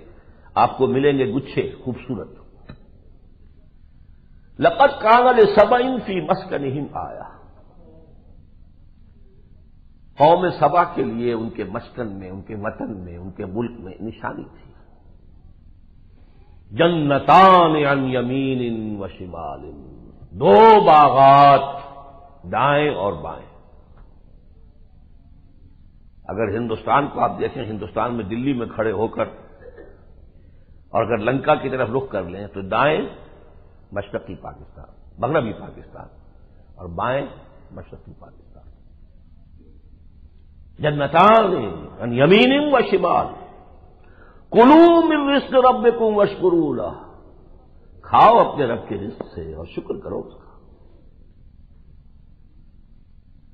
آپ کو ملیں گے گچھے خوبصورت۔ لقد کان لسبأ فی مسکنہم آیہ، قوم سبا کے لیے ان کے مسکن میں، ان کے وطن میں، ان کے ملک میں نشانی تھی۔ جنتان عن یمین و شمال، 2 باغات دائیں اور بائیں۔ اگر ہندوستان کو آپ دیکھیں، ہندوستان میں دلی میں کھڑے ہو کر اور اگر لنکا کی طرف رخ کر لیں تو دائیں مشرقی پاکستان، مغربی پاکستان، اور بائیں مشرقی پاکستان۔ جنتان عن یمین و شمال، کلوا من رزق ربکم واشکروا لہ، کھاؤ اپنے رب کے رزق سے اور شکر کرو اس کا۔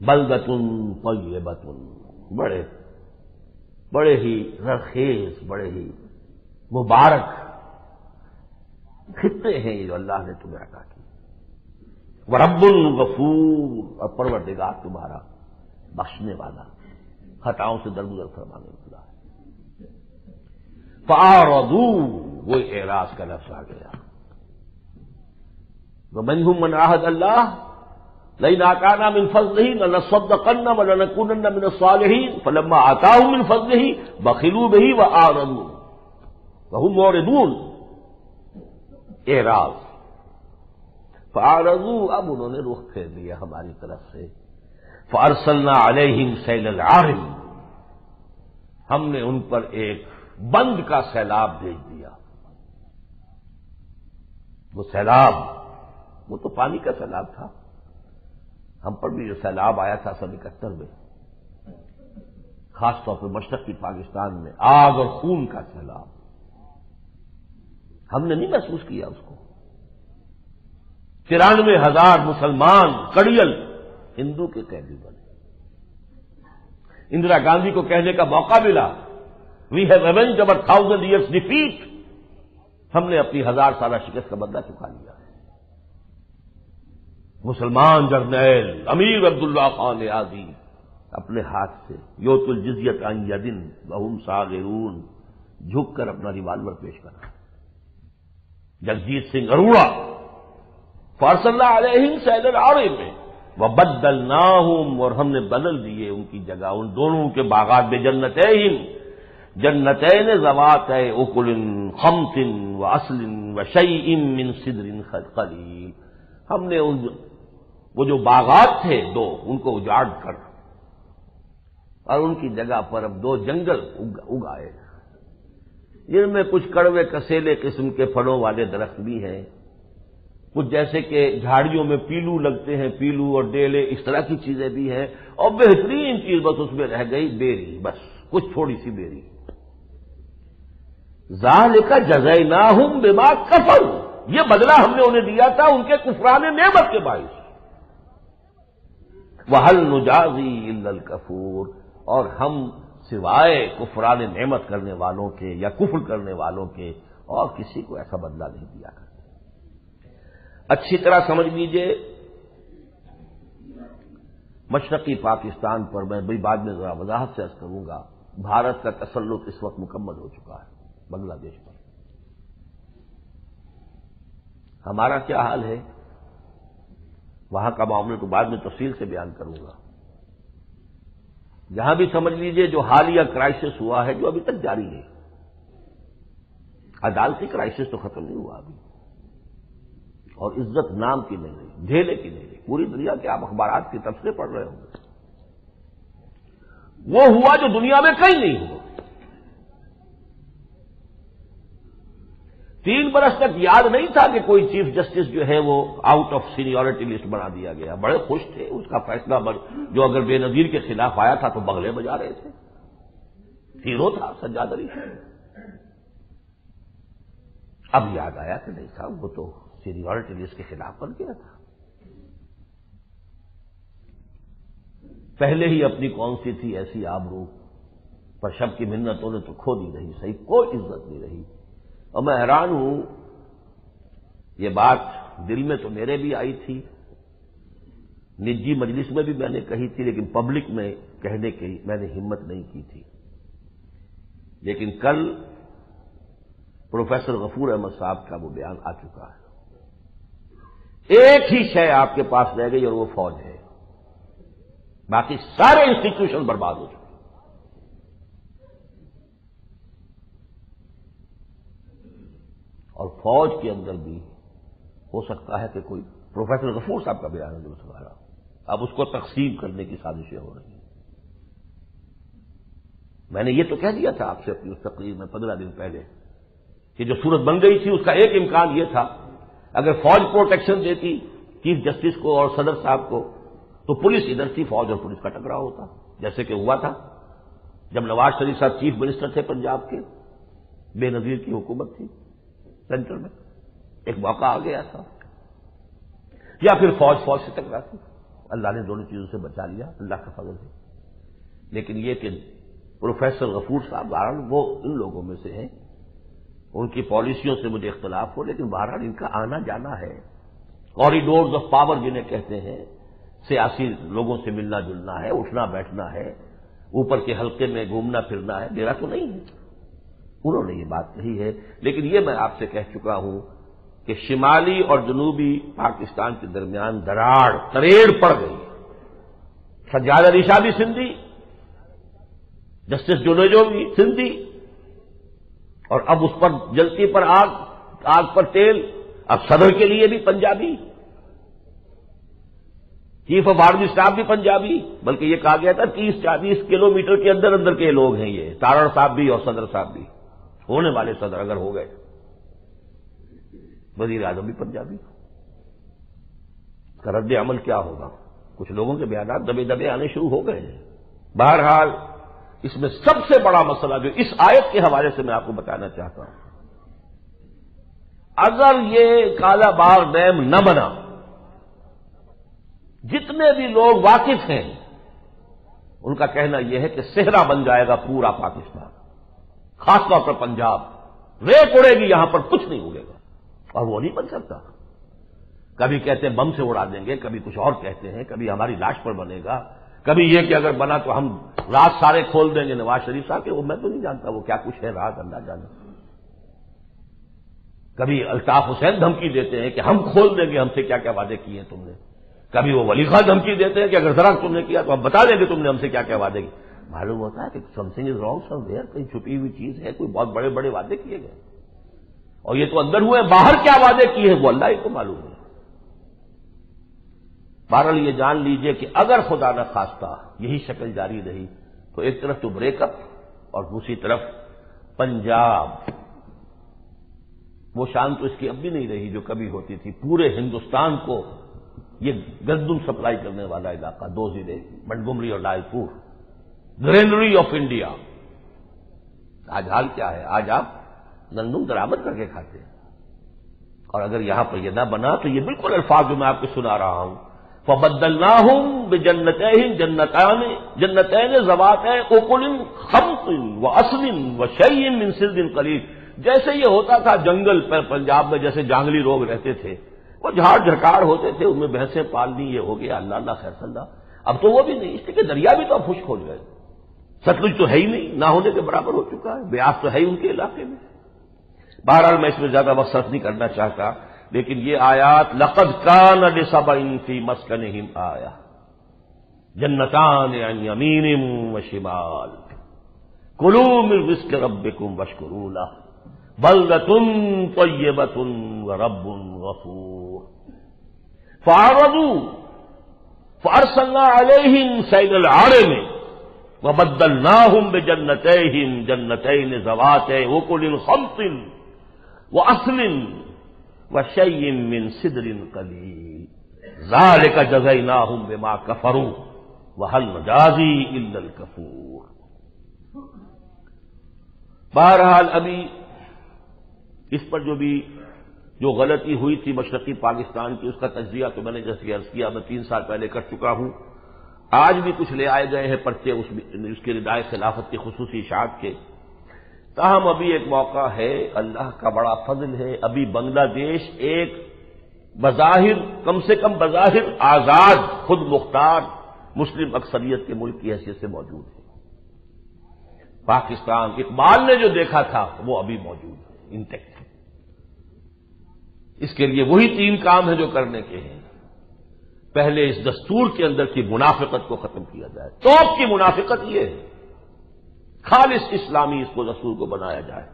بلدۃ طیبۃ، بڑے ہی زرخیز، بڑے ہی مبارک خطے ہیں یہ جو اللہ نے تمہیں عطا کی۔ ورب غفور، اور پروردگار تمہارا بخشنے والا، خطاؤں سے درگزر فرمانے والا ہے۔ فأعرضوا، وہ اعراض کا لفظ آ گیا۔ ومنهم من عاهد الله لئن آتانا من فضله لنصدقن ولنكونن من الصالحين فلما آتاهم من فضله بخلوا به وأعرضوا وهم معرضون۔ اعراض، فَأَعْرَضُوا، اب انہوں نے رخ پھیر لیا ہماری طرف سے. فَأَرْسَلْنَا عَلَيْهِمْ سَيْلَ الْعَارِمِ، ہم نے ان پر ایک بند کا سیلاب بھیج دیا. وہ سیلاب، وہ تو پانی کا سیلاب تھا. ہم پر بھی جو سیلاب آیا تھا 71 میں، خاص طور پر مشرقی پاکستان میں آگ اور خون کا سیلاب، ہم نے نہیں محسوس کیا اس کو. 93,000 مسلمان کڑیل ہندو کے قیدی بنے. اندرا گاندھی کو کہنے کا موقع ملا، we have avenged over 1000 years defeat, ہم نے اپنی 1000 سالہ شکست کا بدلہ چکا لیا. مسلمان جرنیل امیر عبداللہ خان نیازی اپنے ہاتھ سے یوت الجزیت عن ید وہم صاغرون جھک کر اپنا ریوالور پیش کرا. جگجیت سنگھ اروڑا فارسلنا علیہم سیل العارم میں وبدلناہم، اور ہم نے بدل دیے ان کی جگہ ان دونوں کے باغات میں جنتین، جنتین ذوات اکل خمط واصل وشیء من صدر قلیل. ہم نے وہ جو باغات تھے دو ان کو اجاڑ کر اور ان کی جگہ پر اب 2 جنگل اگائے، جن میں کچھ کڑوے کسیلے قسم کے پھلوں والے درخت بھی ہیں، کچھ جیسے کہ جھاڑیوں میں پیلو لگتے ہیں، پیلو اور ڈیلے اس طرح کی چیزیں بھی ہیں، اور بہترین چیز بس اس میں رہ گئی بیری، بس کچھ تھوڑی سی بیری. ذالک جزیناہم بما کفروا، یہ بدلہ ہم نے انہیں دیا تھا ان کے کفران نعمت کے باعث. وَهَلْ نُجَازِي إِلَّا الْكَفُورَ، اور ہم سوائے کفران نعمت کرنے والوں کے یا کفر کرنے والوں کے اور کسی کو ایسا بدلہ نہیں دیا کرتے. اچھی طرح سمجھ لیجئے، مشرقی پاکستان پر میں بھی بعد میں ذرا وضاحت سے عرض کروں گا، بھارت کا تسلط اس وقت مکمل ہو چکا ہے بنگلہ دیش پر. ہمارا کیا حال ہے وہاں کا معاملے کو بعد میں تفصیل سے بیان کروں گا. جہاں بھی سمجھ لیجئے جو حالیہ کرائسس ہوا ہے جو ابھی تک جاری ہے، عدالتی کرائسس تو ختم نہیں ہوا ابھی، اور عزت نام کی نہیں رہی، ڈھیلے کی نہیں رہی. پوری دنیا کے آپ اخبارات کے تبصرے پڑھ رہے ہوں گے. وہ ہوا جو دنیا میں کہیں نہیں ہوا. 3 برس تک یاد نہیں تھا کہ کوئی چیف جسٹس جو ہے وہ آؤٹ آف سینیورٹی لسٹ بنا دیا گیا. بڑے خوش تھے اس کا فیصلہ جو اگر بے نظیر کے خلاف آیا تھا تو بغلے بجا رہے تھے. ہیرو تھا سجاد علی. اب یاد آیا کہ نہیں تھا، وہ تو سینیورٹی لسٹ کے خلاف بن گیا تھا. پہلے ہی اپنی کون سی تھی ایسی آبرو، پر شب کی منتوں نے تو کھو دی رہی، صحیح کوئی عزت نہیں رہی. اور میں حیران ہوں، یہ بات دل میں تو میرے بھی آئی تھی، نجی مجلس میں بھی میں نے کہی تھی، لیکن پبلک میں کہنے کی میں نے ہمت نہیں کی تھی. لیکن کل پروفیسر غفور احمد صاحب کا وہ بیان آ چکا ہے. ایک ہی شے آپ کے پاس رہ گئی اور وہ فوج ہے، باقی سارے انسٹیٹیوشن برباد ہو چکے. اور فوج کے اندر بھی ہو سکتا ہے کہ کوئی پروفیسر غفور صاحب کا بیان جو سنایا، اب اس کو تقسیم کرنے کی سازشیں ہو رہی ہیں. میں نے یہ تو کہہ دیا تھا آپ سے اپنی اس تقریر میں 15 دن پہلے کہ جو صورت بن گئی تھی اس کا ایک امکان یہ تھا، اگر فوج پروٹیکشن دیتی چیف جسٹس کو اور صدر صاحب کو تو پولیس ادھر تھی، فوج اور پولیس کا ٹکراؤ ہوتا، جیسے کہ ہوا تھا جب نواز شریف صاحب چیف منسٹر تھے پنجاب کے، بے نظیر کی حکومت تھی سینٹر میں، ایک موقع آ گیا تھا. یا پھر فوج سے ٹکراتی. اللہ نے دونوں چیزوں سے بچا لیا، اللہ کا فضل ہے. لیکن یہ کہ پروفیسر غفور صاحب بہرحال وہ ان لوگوں میں سے ہیں، ان کی پالیسیوں سے مجھے اختلاف ہو، لیکن بہرحال ان کا آنا جانا ہے، کوریڈورز آف پاور جنہیں کہتے ہیں، سیاسی لوگوں سے ملنا جلنا ہے، اٹھنا بیٹھنا ہے، اوپر کے حلقے میں گھومنا پھرنا ہے. میرا تو نہیں ہے، انہوں نے یہ بات کہی ہے. لیکن یہ میں آپ سے کہہ چکا ہوں کہ شمالی اور جنوبی پاکستان کے درمیان تریڑ پڑ گئی. سجاد علی شاہ بھی سندھی، جسٹس جونیجو بھی سندھی، اور اب اس پر جلتی پر آگ پر تیل، اب صدر کے لیے بھی Punjabi. Chief of army staff بھی پنجابی، بلکہ یہ کہا گیا تھا 30-40 کلومیٹر کے اندر اندر کے لوگ ہیں یہ، تارڑ صاحب بھی اور صدر صاحب بھی، ہونے والے صدر اگر ہو گئے، وزیر اعظم بھی پنجابی۔ اس کا رد عمل کیا ہوگا؟ کچھ لوگوں کے بیانات دبے دبے آنے شروع ہو گئے ہیں۔ بہرحال اس میں سب سے بڑا مسئلہ جو اس آیت کے حوالے سے میں آپ کو بتانا چاہتا ہوں، اگر یہ کالا باغ ڈیم نہ بنا، جتنے بھی لوگ واقف ہیں ان کا کہنا یہ ہے کہ صحرا بن جائے گا پورا پاکستان، خاص طور پر پنجاب، ریت اڑے گی، یہاں پر کچھ نہیں اڑے گا، اور وہ نہیں بن سکتا۔ کبھی کہتے ہیں بم سے اڑا دیں گے، کبھی کچھ اور کہتے ہیں، کبھی ہماری لاش پر بنے گا، کبھی یہ کہ اگر بنا تو ہم راز سارے کھول دیں گے نواز شریف صاحب کے، وہ میں تو نہیں جانتا وہ کیا کچھ ہے راز، اللہ جانے۔ کبھی الطاف حسین دھمکی دیتے ہیں کہ ہم کھول دیں گے، ہم سے کیا کیا وعدے کیے ہیں تم نے، کبھی وہ ولی خان دھمکی دیتے ہیں کہ اگر ذرا تم نے کیا تو ہم بتا دیں گے تم نے ہم سے کیا کیا وعدے کیے۔ معلوم ہوتا ہے کہ some thing is wrong some where, کہیں چھپی ہوئی چیز ہے، کوئی بہت بڑے بڑے وعدے کیے گئے، اور یہ تو اندر ہوئے، باہر کیا وعدے کیے ہیں وہ اللہ ہی کو معلوم ہے۔ بہرحال یہ جان لیجئے کہ اگر خدا نہ خواستہ یہی شکل جاری رہی تو ایک طرف تو بریک اپ اور دوسری طرف پنجاب، وہ شان تو اس کی اب بھی نہیں رہی جو کبھی ہوتی تھی، پورے ہندوستان کو یہ گندم سپلائی کرنے والا علاقہ، دو ضلع منٹگمری اور لال پور، گرینری آف انڈیا۔ آج حال کیا ہے؟ آج آپ گندم درآمد کر کے کھاتے ہیں، اور اگر یہاں پر یہ نہ بنا تو یہ بالکل الفاظ جو میں آپ کو سنا رہا ہوں، فَبَدَّلْنَاهُمْ بِجَنَّتَيْنِ جنتین ذوات اکل خمط وَأَصْلٍ وَشَيْءٍ مِّن صِدْرٍ قَلِيلٍ، جیسے یہ ہوتا تھا جنگل پر پنجاب میں، جیسے جانگلی لوگ رہتے تھے، وہ جھاڑ جھکاڑ ہوتے تھے، ان میں بھینسیں پالنی، یہ ہو گیا، اللہ اللہ خیر اللہ۔ اب تو وہ بھی نہیں، اس لیے کہ دریا بھی تو اب خشک ہو گئے، ستلج تو ہے ہی نہیں، نہ ہونے کے برابر ہو چکا ہے، بیاس تو ہے ہی ان کے علاقے میں۔ بہرحال میں اس میں زیادہ وقت صرف نہیں کرنا چاہتا، لیکن یہ آیات لقد کان لسبع فی مسکنہم آیہ جنتان عن یمین وشمال کلوا من رزق ربکم واشکروا لہ بلدۃ طیبۃ ورب غفور فأعرضوا فأرسلنا علیہم سیل العرم وبدلناہم بجنتیہم جنتین ذوات اکل خمط وأصل وشيء من صدر قليل ذلك جزيناهم بما كفروا وهل نجازي الا الكفور۔ بہرحال ابھی اس پر جو غلطی ہوئی تھی مشرقی پاکستان کی، اس کا تجزیہ تو میں نے جیسے عرض کیا میں 3 سال پہلے کر چکا ہوں، آج بھی کچھ لے آئے گئے ہیں پرچے اس کے ردائے خلافت کی خصوصی اشاعت کے، تاہم ابھی ایک موقع ہے، اللہ کا بڑا فضل ہے، ابھی بنگلہ دیش ایک بظاہر، کم سے کم بظاہر آزاد، خود مختار مسلم اکثریت کے ملک کی حیثیت سے موجود ہے۔ پاکستان اقبال نے جو دیکھا تھا وہ ابھی موجود ہے، انٹیکٹ۔ اس کے لیے وہی 3 کام ہیں جو کرنے کے ہیں۔ پہلے اس دستور کے اندر کی منافقت کو ختم کیا جائے، توپ کی منافقت یہ ہے، خالص اسلامی اس کو دستور کو بنایا جائے۔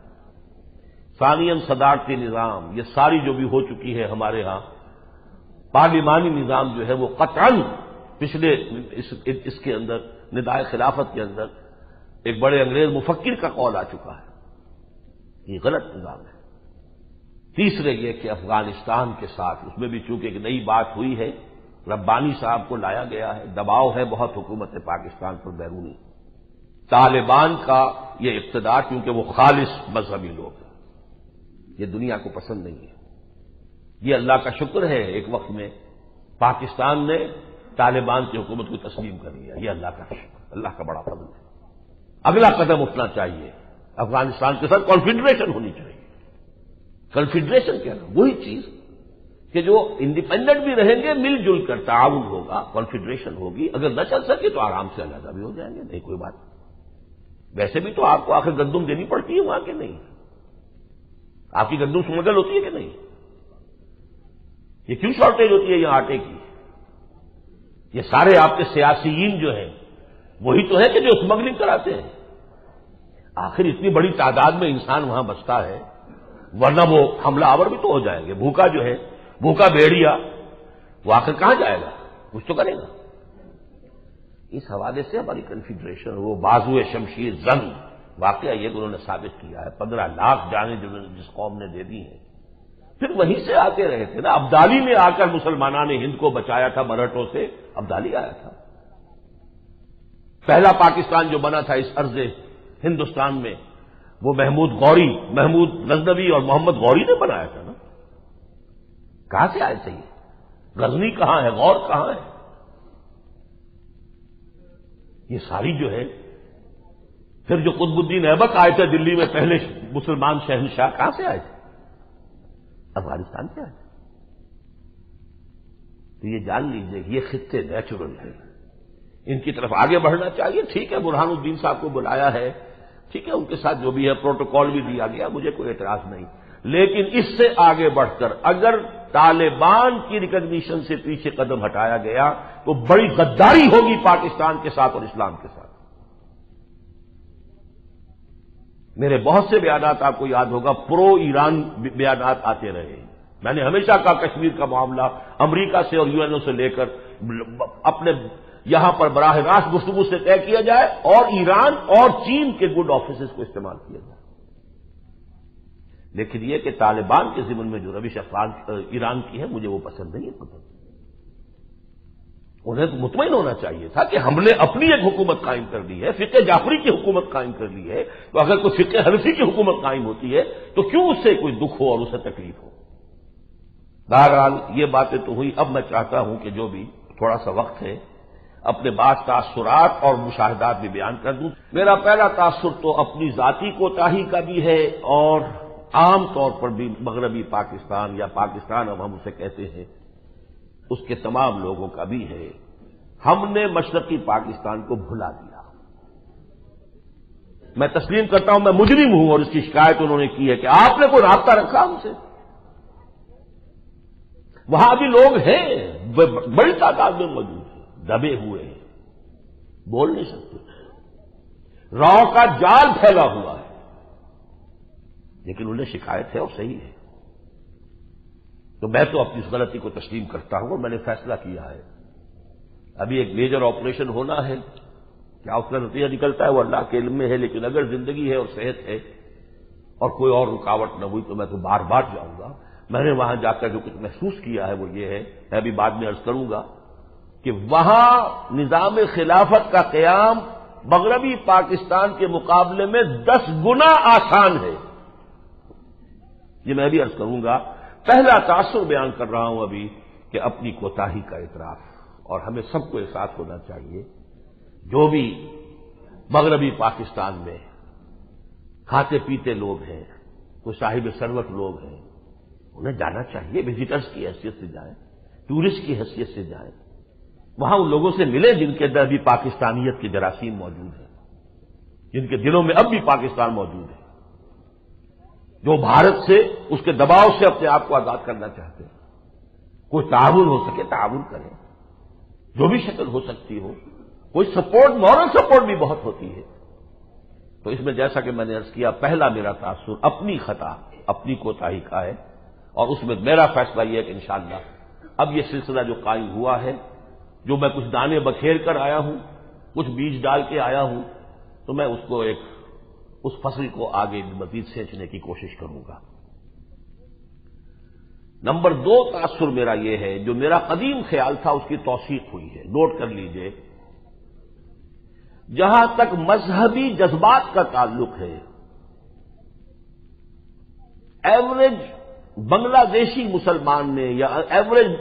ثانیاً صدارتی نظام، یہ ساری جو بھی ہو چکی ہے ہمارے ہاں، پارلیمانی نظام جو ہے وہ قطعاً پچھلے اس کے اندر ندائے خلافت کے اندر ایک بڑے انگریز مفکر کا قول آ چکا ہے، یہ غلط نظام ہے۔ تیسرے یہ کہ افغانستان کے ساتھ، اس میں بھی چونکہ ایک نئی بات ہوئی ہے، ربانی صاحب کو لایا گیا ہے، دباؤ ہے بہت حکومت پاکستان پر بیرونی، طالبان کا یہ اقتدار، کیونکہ وہ خالص مذہبی لوگ ہیں، یہ دنیا کو پسند نہیں ہے۔ یہ اللہ کا شکر ہے ایک وقت میں پاکستان نے طالبان کی حکومت کو تسلیم کر لیا، یہ اللہ کا شکر، اللہ کا بڑا فضل ہے۔ اگلا قدم اٹھنا چاہیے، افغانستان کے ساتھ کانفیڈریشن ہونی چاہیے۔ کنفیڈریشن کیا ہے؟ وہی چیز کہ جو انڈیپینڈنٹ بھی رہیں گے، مل جل کر تعاون ہوگا، کانفیڈریشن ہوگی، اگر نہ چل سکے تو آرام سے علیحدہ بھی ہو جائیں گے، نہیں کوئی بات۔ ویسے بھی تو آپ کو آخر گندم دینی پڑتی ہے وہاں کے، نہیں آپ کی گندم سمگل ہوتی ہے کہ نہیں؟ یہ کیوں شارٹیج ہوتی ہے یہاں آٹے کی؟ یہ سارے آپ کے سیاسیین جو ہیں وہی تو ہے کہ جو اسمگلنگ کراتے ہیں۔ آخر اتنی بڑی تعداد میں انسان وہاں بستا ہے، ورنہ وہ حملہ آور بھی تو ہو جائیں گے۔ بھوکا جو ہے، بھوکا بھیڑیا، وہ آخر کہاں جائے گا؟ کچھ تو کرے گا. اس حوالے سے ہماری کنفیڈریشن وہ بازو شمشیر زنگ واقعہ یہ کہ انہوں نے ثابت کیا ہے. 15 لاکھ جانیں جس قوم نے دے دی ہیں. پھر وہیں سے آتے رہے تھے نا. ابدالی نے آ کر مسلمانان ہند کو بچایا تھا مرہٹوں سے. ابدالی آیا تھا. پہلا پاکستان جو بنا تھا اس عرض ہندوستان میں وہ محمود غزنوی اور محمد غوری نے بنایا تھا نا. کہاں سے آئے تھے یہ؟ غزنی کہاں ہے؟ غور کہاں ہے؟ یہ ساری جو ہے پھر جو قطب الدین ایبک آئے تھے دلی میں پہلے مسلمان شہنشاہ کہاں سے آئے تھے؟ افغانستان سے آئے تھے. تو یہ جان لیجیے کہ یہ خطے نیچرل ہیں. ان کی طرف آگے بڑھنا چاہیے. ٹھیک ہے برہان الدین صاحب کو بلایا ہے, ٹھیک ہے ان کے ساتھ جو بھی ہے پروٹوکول بھی دیا گیا, مجھے کوئی اعتراض نہیں. لیکن اس سے آگے بڑھ کر اگر طالبان کی ریکگنیشن سے پیچھے قدم ہٹایا گیا تو بڑی غداری ہوگی پاکستان کے ساتھ اور اسلام کے ساتھ. میرے بہت سے بیانات آپ کو یاد ہوگا پرو ایران بیانات آتے رہے. میں نے ہمیشہ کہا کشمیر کا معاملہ امریکہ سے اور یو این او سے لے کر اپنے یہاں پر براہ راست گفتگو سے طے کیا جائے اور ایران اور چین کے گڈ آفیسز کو استعمال کیا جائے. لیکن یہ کہ طالبان کے ضمن میں جو روش ایران کی ہے مجھے وہ پسند نہیں ہے. انہیں تو مطمئن ہونا چاہیے تھا کہ ہم نے اپنی ایک حکومت قائم کر دی ہے, فقہ جعفری کی حکومت قائم کر لی ہے, تو اگر کوئی فقہ حنفی کی حکومت قائم ہوتی ہے تو کیوں اس سے کوئی دکھ ہو اور اسے تکلیف ہو. بہرحال یہ باتیں تو ہوئی. اب میں چاہتا ہوں کہ جو بھی تھوڑا سا وقت ہے اپنے بعض تاثرات اور مشاہدات بھی بیان کر دوں. میرا پہلا تاثر تو اپنی ذاتی کوتاہی کا بھی ہے اور عام طور پر بھی مغربی پاکستان یا پاکستان اب ہم اسے کہتے ہیں اس کے تمام لوگوں کا بھی ہے. ہم نے مشرقی پاکستان کو بھلا دیا. میں تسلیم کرتا ہوں میں مجرم ہوں اور اس کی شکایت انہوں نے کی ہے کہ آپ نے کوئی رابطہ رکھا ہم سے. وہاں بھی لوگ ہیں بڑی تعداد میں موجود ہیں, دبے ہوئے ہیں, بول نہیں سکتے, راؤ کا جال پھیلا ہوا ہے, لیکن انہیں شکایت ہے اور صحیح ہے. تو میں تو اپنی اس غلطی کو تسلیم کرتا ہوں اور میں نے فیصلہ کیا ہے. ابھی ایک میجر آپریشن ہونا ہے, کیا اس کا نتیجہ نکلتا ہے وہ اللہ کے علم میں ہے, لیکن اگر زندگی ہے اور صحت ہے اور کوئی اور رکاوٹ نہ ہوئی تو میں تو بار بار جاؤں گا. میں نے وہاں جا کر جو کچھ محسوس کیا ہے وہ یہ ہے, میں ابھی بعد میں عرض کروں گا کہ وہاں نظام خلافت کا قیام مغربی پاکستان کے مقابلے میں 10 گنا آسان ہے. یہ میں بھی عرض کروں گا. پہلا تاثر بیان کر رہا ہوں ابھی کہ اپنی کوتاہی کا اعتراف, اور ہمیں سب کو احساس ہونا چاہیے جو بھی مغربی پاکستان میں کھاتے پیتے لوگ ہیں, کوئی صاحب ثروت لوگ ہیں, انہیں جانا چاہیے. وزٹرز کی حیثیت سے جائیں, ٹورسٹ کی حیثیت سے جائیں, وہاں ان لوگوں سے ملیں جن کے اندر بھی پاکستانیت کے جراثیم موجود ہیں, جن کے دلوں میں اب بھی پاکستان موجود ہے, جو بھارت سے اس کے دباؤ سے اپنے آپ کو آزاد کرنا چاہتے ہیں. کوئی تعاون ہو سکے تعاون کریں, جو بھی شکل ہو سکتی ہو. کوئی سپورٹ, مورل سپورٹ بھی بہت ہوتی ہے. تو اس میں جیسا کہ میں نے عرض کیا پہلا میرا تاثر اپنی خطا اپنی کوتاہی کا ہے, اور اس میں میرا فیصلہ یہ ہے کہ انشاءاللہ اب یہ سلسلہ جو قائم ہوا ہے, جو میں کچھ دانے بکھیر کر آیا ہوں, کچھ بیج ڈال کے آیا ہوں, تو میں اس کو اس فصل کو آگے مزید سینچنے کی کوشش کروں گا. نمبر 2 تاثر میرا یہ ہے, جو میرا قدیم خیال تھا اس کی توثیق ہوئی ہے. نوٹ کر لیجئے, جہاں تک مذہبی جذبات کا تعلق ہے, ایوریج بنگلہ دیشی مسلمان میں یا ایوریج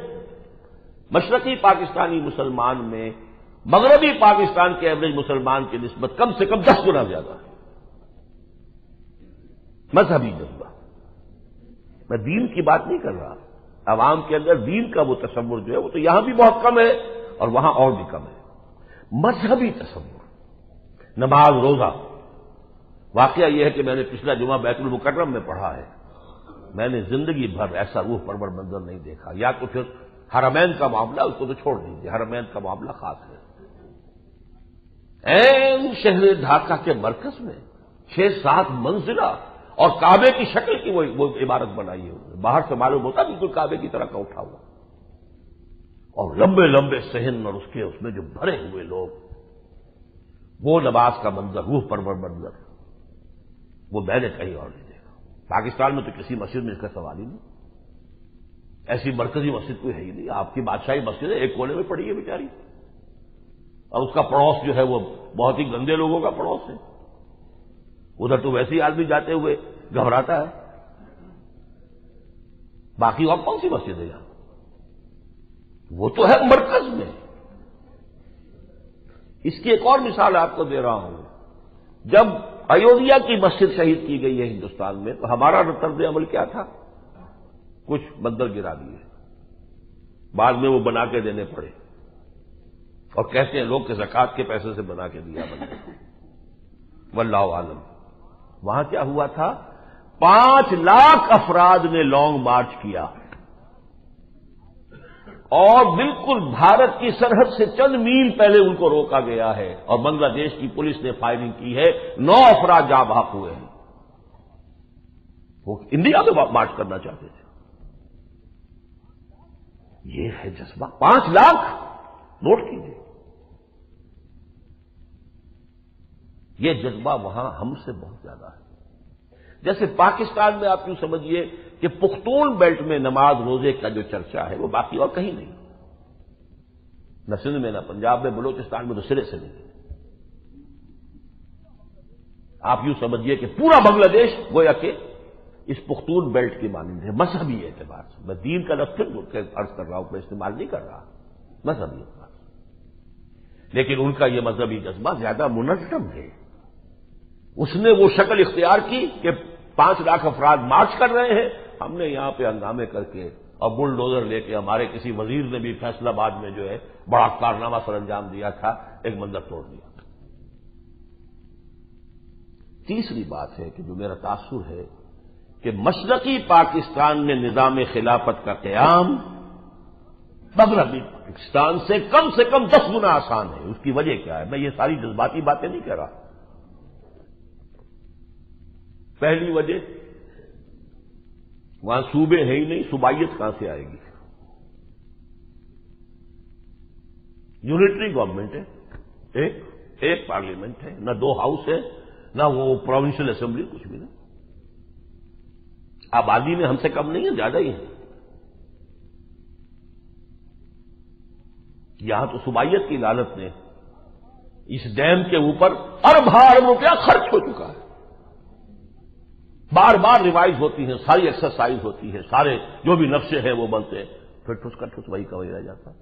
مشرقی پاکستانی مسلمان میں مغربی پاکستان کے ایوریج مسلمان کی نسبت کم سے کم 10 گنا زیادہ ہے مذہبی جذبہ. میں دین کی بات نہیں کر رہا, عوام کے اندر دین کا وہ تصور جو ہے وہ تو یہاں بھی بہت کم ہے اور وہاں اور بھی کم ہے. مذہبی تصور, نماز روزہ. واقعہ یہ ہے کہ میں نے پچھلا جمعہ بیت المکرم میں پڑھا ہے, میں نے زندگی بھر ایسا روح پرور منظر نہیں دیکھا. یا تو پھر حرمین کا معاملہ, اس کو تو چھوڑ دیجیے, حرمین کا معاملہ خاص ہے. این شہر ڈھاکہ کے مرکز میں 6-7 منزلہ اور کعبے کی شکل کی وہ عمارت بنائی ہے. باہر سے معلوم ہوتا بالکل کعبے کی طرح کا اٹھا ہوا. اور لمبے لمبے صحن اور اس میں جو بھرے ہوئے لوگ، وہ نماز کا منظر، روح پرور منظر، وہ میں نے کہیں اور نہیں دیکھا۔ پاکستان میں تو کسی مسجد میں اس کا سوال ہی نہیں، ایسی مرکزی مسجد کوئی ہے ہی نہیں۔ آپ کی بادشاہی مسجد ہے، ایک کونے میں پڑی ہے بیچاری، اور اس کا پڑوس جو ہے وہ بہت ہی گندے لوگوں کا پڑوس ہے، ادھر تو ویسے ہی آدمی جاتے ہوئے گھبراتا ہے۔ باقی اور کون سی مسجد ہے یہاں؟ وہ تو ہے مرکز میں۔ اس کی ایک اور مثال آپ کو دے رہا ہوں، جب ایودھیا کی مسجد شہید کی گئی ہے ہندوستان میں، تو ہمارا طرز عمل کیا تھا؟ کچھ بندر گرا دیے، بعد میں وہ بنا کے دینے پڑے، اور کہتے ہیں لوگ کہ زکوٰۃ کے پیسے سے بنا کے دیا بندے کو، واللہ عالم۔ وہاں کیا ہوا تھا؟ 5 لاکھ افراد نے لانگ مارچ کیا، اور بالکل بھارت کی سرحد سے چند میل پہلے ان کو روکا گیا ہے، اور بنگلہ دیش کی پولیس نے فائرنگ کی ہے، 9 افراد جاں بحق ہوئے ہیں۔ وہ انڈیا میں مارچ کرنا چاہتے تھے۔ یہ ہے جذبہ، 5 لاکھ، نوٹ کیجیے۔ یہ جذبہ وہاں ہم سے بہت زیادہ ہے۔ جیسے پاکستان میں آپ یوں سمجھیے کہ پختون بیلٹ میں نماز روزے کا جو چرچا ہے وہ باقی اور کہیں نہیں، نہ سندھ میں، نہ پنجاب میں، بلوچستان میں تو سرے سے نہیں۔ آپ یوں سمجھیے کہ پورا بنگلہ دیش گویا کہ اس پختون بیلٹ کی مانند ہے، مذہبی اعتبار سے۔ میں دین کا لفظ عرض کر رہا ہوں، میں استعمال نہیں کر رہا، مذہبی اعتبار سے۔ لیکن ان کا یہ مذہبی جذبہ زیادہ منظم ہے۔ اس نے وہ شکل اختیار کی کہ 5 لاکھ افراد مارچ کر رہے ہیں، ہم نے یہاں پہ ہنگامے کر کے اور بلڈوزر لے کے، ہمارے کسی وزیر نے بھی فیصلہ آباد میں جو ہے بڑا کارنامہ سر انجام دیا تھا، ایک منظر توڑ دیا۔ تیسری بات ہے کہ جو میرا تاثر ہے کہ مشرقی پاکستان میں نظام خلافت کا قیام مغربی پاکستان سے کم 10 گنا آسان ہے۔ اس کی وجہ کیا ہے؟ میں یہ ساری جذباتی باتیں نہیں کہہ رہا۔ پہلی وجہ، وہاں صوبے ہیں ہی نہیں، صوبائیت کہاں سے آئے گی؟ یونٹری گورنمنٹ ہے، ایک پارلیمنٹ ہے، نہ 2 ہاؤس ہے، نہ وہ پروونشل اسمبلی، کچھ بھی نہیں۔ آبادی میں ہم سے کم نہیں ہے، زیادہ ہی ہے۔ یہاں تو صوبائیت کی لعنت نے اس ڈیم کے اوپر ارب روپیہ خرچ ہو چکا ہے، بار بار ریوائز ہوتی ہیں، ساری ایکسرسائز ہوتی ہے، سارے جو بھی نقشے ہیں وہ بنتے ہیں، پھر ٹھس کا ٹھس وہی کا وہی رہ جاتا ہے۔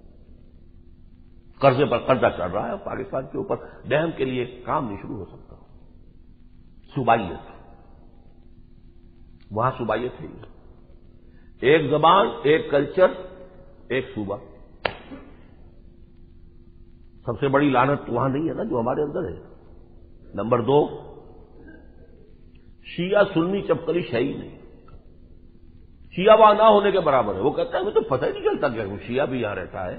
قرضے پر قرضہ چڑھ رہا ہے پاکستان کے اوپر، ڈیم کے لیے کام نہیں شروع ہو سکتا۔ صوبائیت، وہاں صوبائیت ہے، ایک زبان، ایک کلچر، ایک صوبہ۔ سب سے بڑی لعنت وہاں نہیں ہے نا جو ہمارے اندر ہے۔ نمبر 2، شیعہ سنی چپکلش ہے ہی نہیں، شیعہ وہاں نہ ہونے کے برابر ہے۔ وہ کہتا ہے مجھے تو پتہ ہی نہیں چلتا کہ شیعہ بھی یہاں رہتا ہے،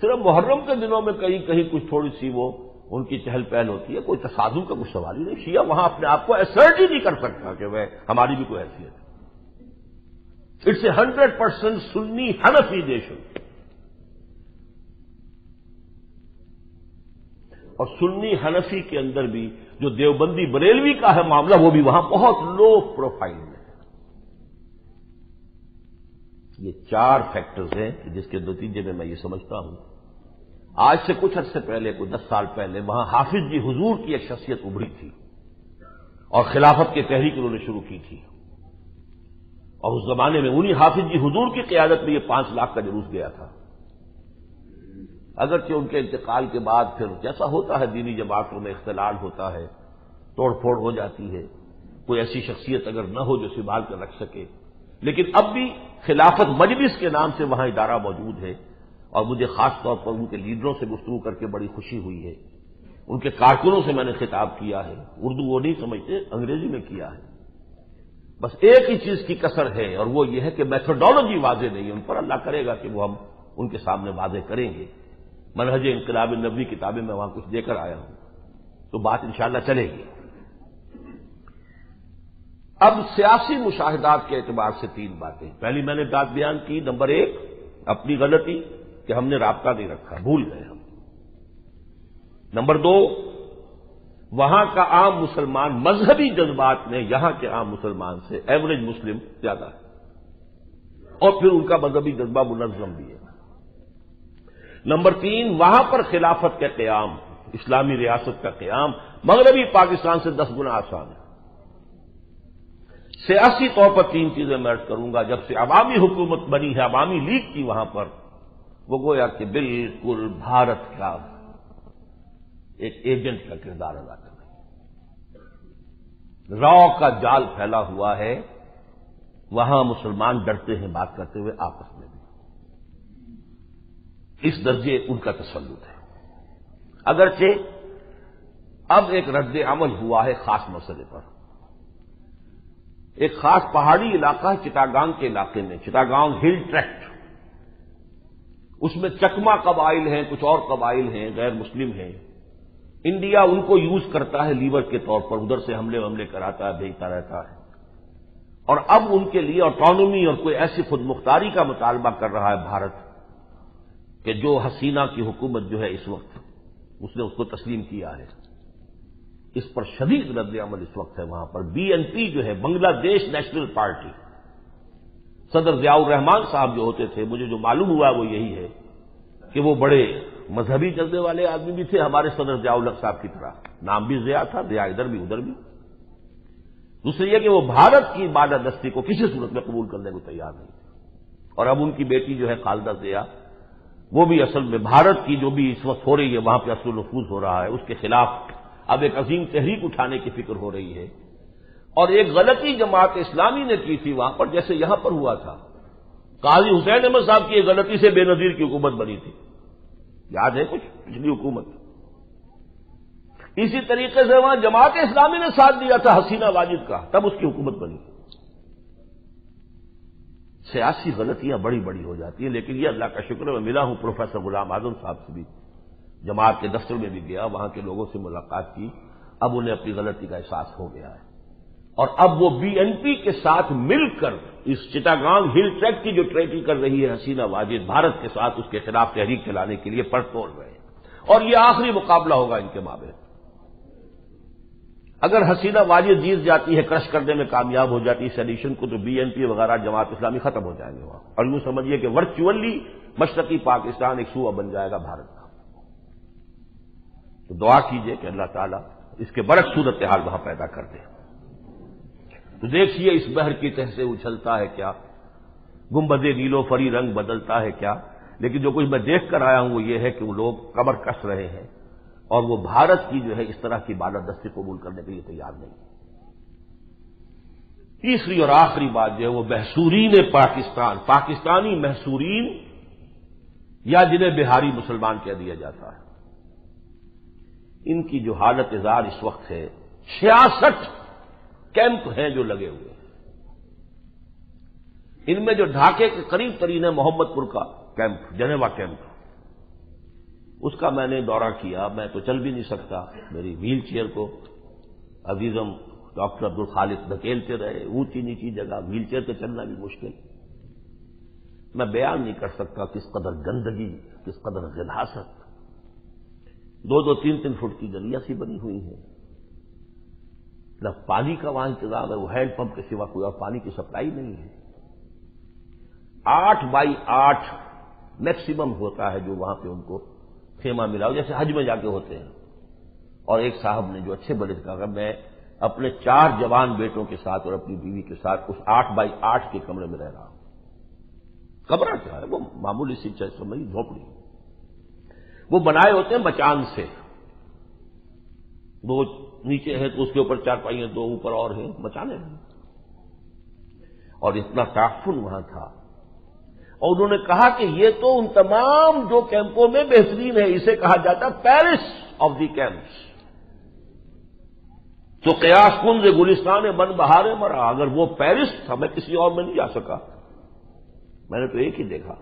صرف محرم کے دنوں میں کہیں کہیں کچھ تھوڑی سی وہ ان کی چہل پہل ہوتی ہے، کوئی تصادم کا کچھ سوال ہی نہیں۔ شیعہ وہاں اپنے آپ کو ایسرٹ ہی نہیں کر سکتا کہ وہ ہماری بھی کوئی حیثیت ہے۔ It's a 100% Sunni Hanafi nation, اور سنی حنفی کے اندر بھی جو دیوبندی بریلوی کا ہے معاملہ، وہ بھی وہاں بہت لو پروفائل میں ہے۔ یہ 4 فیکٹرز ہیں جس کے نتیجے میں یہ سمجھتا ہوں آج سے کچھ عرصے پہلے، کوئی 10 سال پہلے، وہاں حافظ جی حضور کی ایک شخصیت ابھری تھی، اور خلافت کی تحریک انہوں نے شروع کی تھی، اور اس زمانے میں انہی حافظ جی حضور کی قیادت میں یہ 5 لاکھ کا جلوس گیا تھا۔ اگرچہ ان کے انتقال کے بعد پھر جیسا ہوتا ہے دینی جماعتوں میں اختلال ہوتا ہے، توڑ پھوڑ ہو جاتی ہے، کوئی ایسی شخصیت اگر نہ ہو جو سنبھال کر رکھ سکے، لیکن اب بھی خلافت مجلس کے نام سے وہاں ادارہ موجود ہے، اور مجھے خاص طور پر ان کے لیڈروں سے گفتگو کر کے بڑی خوشی ہوئی ہے۔ ان کے کارکنوں سے میں نے خطاب کیا ہے، اردو وہ نہیں سمجھتے، انگریزی میں کیا ہے۔ بس ایک ہی چیز کی کسر ہے، اور وہ یہ ہے کہ میتھڈالوجی واضح نہیں ہے ان پر۔ اللہ کرے گا کہ وہ ہم ان کے سامنے واضح کریں گے۔ منہج انقلاب نبوی کتابیں میں وہاں کچھ دے کر آیا ہوں، تو بات انشاءاللہ چلے گی۔ اب سیاسی مشاہدات کے اعتبار سے 3 باتیں۔ پہلی میں نے بات بیان کی، نمبر 1 اپنی غلطی کہ ہم نے رابطہ نہیں رکھا، بھول گئے ہم۔ نمبر دو، وہاں کا عام مسلمان مذہبی جذبات میں یہاں کے عام مسلمان سے ایوریج مسلم زیادہ ہے، اور پھر ان کا مذہبی جذبہ منظم بھی ہے۔ نمبر تین، وہاں پر خلافت کا قیام، اسلامی ریاست کا قیام مغربی پاکستان سے 10 گنا آسان ہے۔ سیاسی طور پر تین چیزیں میں عرض کروں گا۔ جب سے عوامی حکومت بنی ہے، عوامی لیگ کی وہاں پر، وہ گویا کہ بالکل بھارت کا ایک ایجنٹ کا کردار ادا کر رہی ہے۔ راؤ کا جال پھیلا ہوا ہے، وہاں مسلمان ڈرتے ہیں بات کرتے ہوئے آپس میں بھی، اس درجے ان کا تسلط ہے۔ اگرچہ اب ایک رد عمل ہوا ہے خاص مسئلے پر۔ ایک خاص پہاڑی علاقہ ہے چٹاگانگ کے علاقے میں، چٹاگانگ ہل ٹریکٹ، اس میں چکما قبائل ہیں، کچھ اور قبائل ہیں، غیر مسلم ہیں۔ انڈیا ان کو یوز کرتا ہے لیور کے طور پر، ادھر سے حملے کراتا ہے، بھیجتا رہتا ہے، اور اب ان کے لیے آٹونومی اور کوئی ایسی خود مختاری کا مطالبہ کر رہا ہے بھارت کہ جو حسینہ کی حکومت جو ہے اس وقت اس نے اس کو تسلیم کیا ہے۔ اس پر شدید رد عمل اس وقت ہے وہاں پر۔ BNP جو ہے بنگلہ دیش نیشنل پارٹی، صدر ضیاء الرحمان صاحب جو ہوتے تھے، مجھے جو معلوم ہوا وہ یہی ہے کہ وہ بڑے مذہبی جذبے والے آدمی بھی تھے، ہمارے صدر ضیاء الحق صاحب کی طرح، نام بھی ضیاء تھا، ضیاء ادھر بھی ادھر بھی۔ دوسری یہ کہ وہ بھارت کی بالادستی کو کسی صورت میں قبول کرنے کو تیار نہیں تھے، اور اب ان کی بیٹی جو ہے خالدہ ضیاء، وہ بھی اصل میں بھارت کی جو بھی اس وقت ہو رہی ہے وہاں پہ اصل نفوذ ہو رہا ہے، اس کے خلاف اب ایک عظیم تحریک اٹھانے کی فکر ہو رہی ہے۔ اور ایک غلطی جماعت اسلامی نے کی تھی وہاں پر، جیسے یہاں پر ہوا تھا، قاضی حسین احمد صاحب کی ایک غلطی سے بے نظیر کی حکومت بنی تھی، یاد ہے کچھ پچھلی حکومت۔ اسی طریقے سے وہاں جماعت اسلامی نے ساتھ دیا تھا حسینہ واجد کا، تب اس کی حکومت بنی۔ سیاسی غلطیاں بڑی بڑی ہو جاتی ہیں، لیکن یہ اللہ کا شکر ہے میں ملا ہوں پروفیسر غلام اعظم صاحب سے بھی، جماعت کے دفتر میں بھی گیا، وہاں کے لوگوں سے ملاقات کی، اب انہیں اپنی غلطی کا احساس ہو گیا ہے، اور اب وہ BNP کے ساتھ مل کر اس چٹاگانگ ہل ٹریک کی جو ٹریٹی کر رہی ہے حسینہ واجد، بھارت کے ساتھ اس کے خلاف تحریک چلانے کے لیے پر توڑ رہے ہیں، اور یہ آخری مقابلہ ہوگا ان کے مابین۔ اگر حسینہ واجد جیت جاتی ہے، کرش کرنے میں کامیاب ہو جاتی ہے سیڈیشن کو، تو BNP وغیرہ جماعت اسلامی ختم ہو جائیں گے وہاں، اور یوں سمجھیے کہ ورچولی مشرقی پاکستان ایک صوبہ بن جائے گا بھارت کا۔ تو دعا کیجئے کہ اللہ تعالیٰ اس کے برعکس صورتحال وہاں پیدا کر دے۔ تو دیکھیے اس بحر کی تہ سے اچھلتا ہے کیا، گنبد نیلو فری رنگ بدلتا ہے کیا، لیکن جو کچھ میں دیکھ کر آیا ہوں وہ یہ ہے کہ وہ لوگ کمر کس رہے ہیں، اور وہ بھارت کی جو ہے اس طرح کی بالادستی قبول کرنے کے لیے تیار نہیں۔ تیسری اور آخری بات جو ہے وہ محصورین پاکستان، پاکستانی محصورین، یا جنہیں بہاری مسلمان کہہ دیا جاتا ہے، ان کی جو حالت زار اس وقت ہے، 66 کیمپ ہیں جو لگے ہوئے ہیں۔ ان میں جو ڈھاکے کے قریب ترین ہے محمد پور کا کیمپ، جنیوا کیمپ، اس کا میں نے دورہ کیا، میں تو چل بھی نہیں سکتا، میری ویل چیئر کو عزیزم ڈاکٹر عبدالخالق دھکیلتے رہے، اونچی نیچی جگہ، ویل چیئر پہ چلنا بھی مشکل۔ میں بیان نہیں کر سکتا کس قدر گندگی، کس قدر غلاظت، 2-2, 3-3 فٹ کی گلیاں سی بنی ہوئی ہیں، نہ پانی کا وہاں انتظام ہے، وہ ہینڈ پمپ کے سوا کوئی اور پانی کی سپلائی نہیں ہے۔ 8x8 میکسیمم ہوتا ہے جو وہاں پہ ان کو خیمہ ملا ہو، جیسے حج میں جا کے ہوتے ہیں۔ اور ایک صاحب نے جو اچھے بڑے کہا، میں اپنے 4 جوان بیٹوں کے ساتھ اور اپنی بیوی کے ساتھ اس 8x8 کے کمرے میں رہ رہا ہوں۔ کمرہ کیا ہے، وہ معمولی سی سمجھ جھونپڑی، وہ بنائے ہوتے ہیں مچان سے، وہ نیچے ہے تو اس کے اوپر 4 پائیاں، 2 اوپر اور ہیں، مچانے ہیں، اور اتنا تعفن وہاں تھا۔ اور انہوں نے کہا کہ یہ تو ان تمام جو کیمپوں میں بہترین ہے، اسے کہا جاتا ہے پیرس آف دی کیمپس، تو قیاس کن سے گلستان بن بہارے مرا، اگر وہ پیرس تھا، میں کسی اور میں نہیں جا سکا، میں نے تو ایک ہی دیکھا،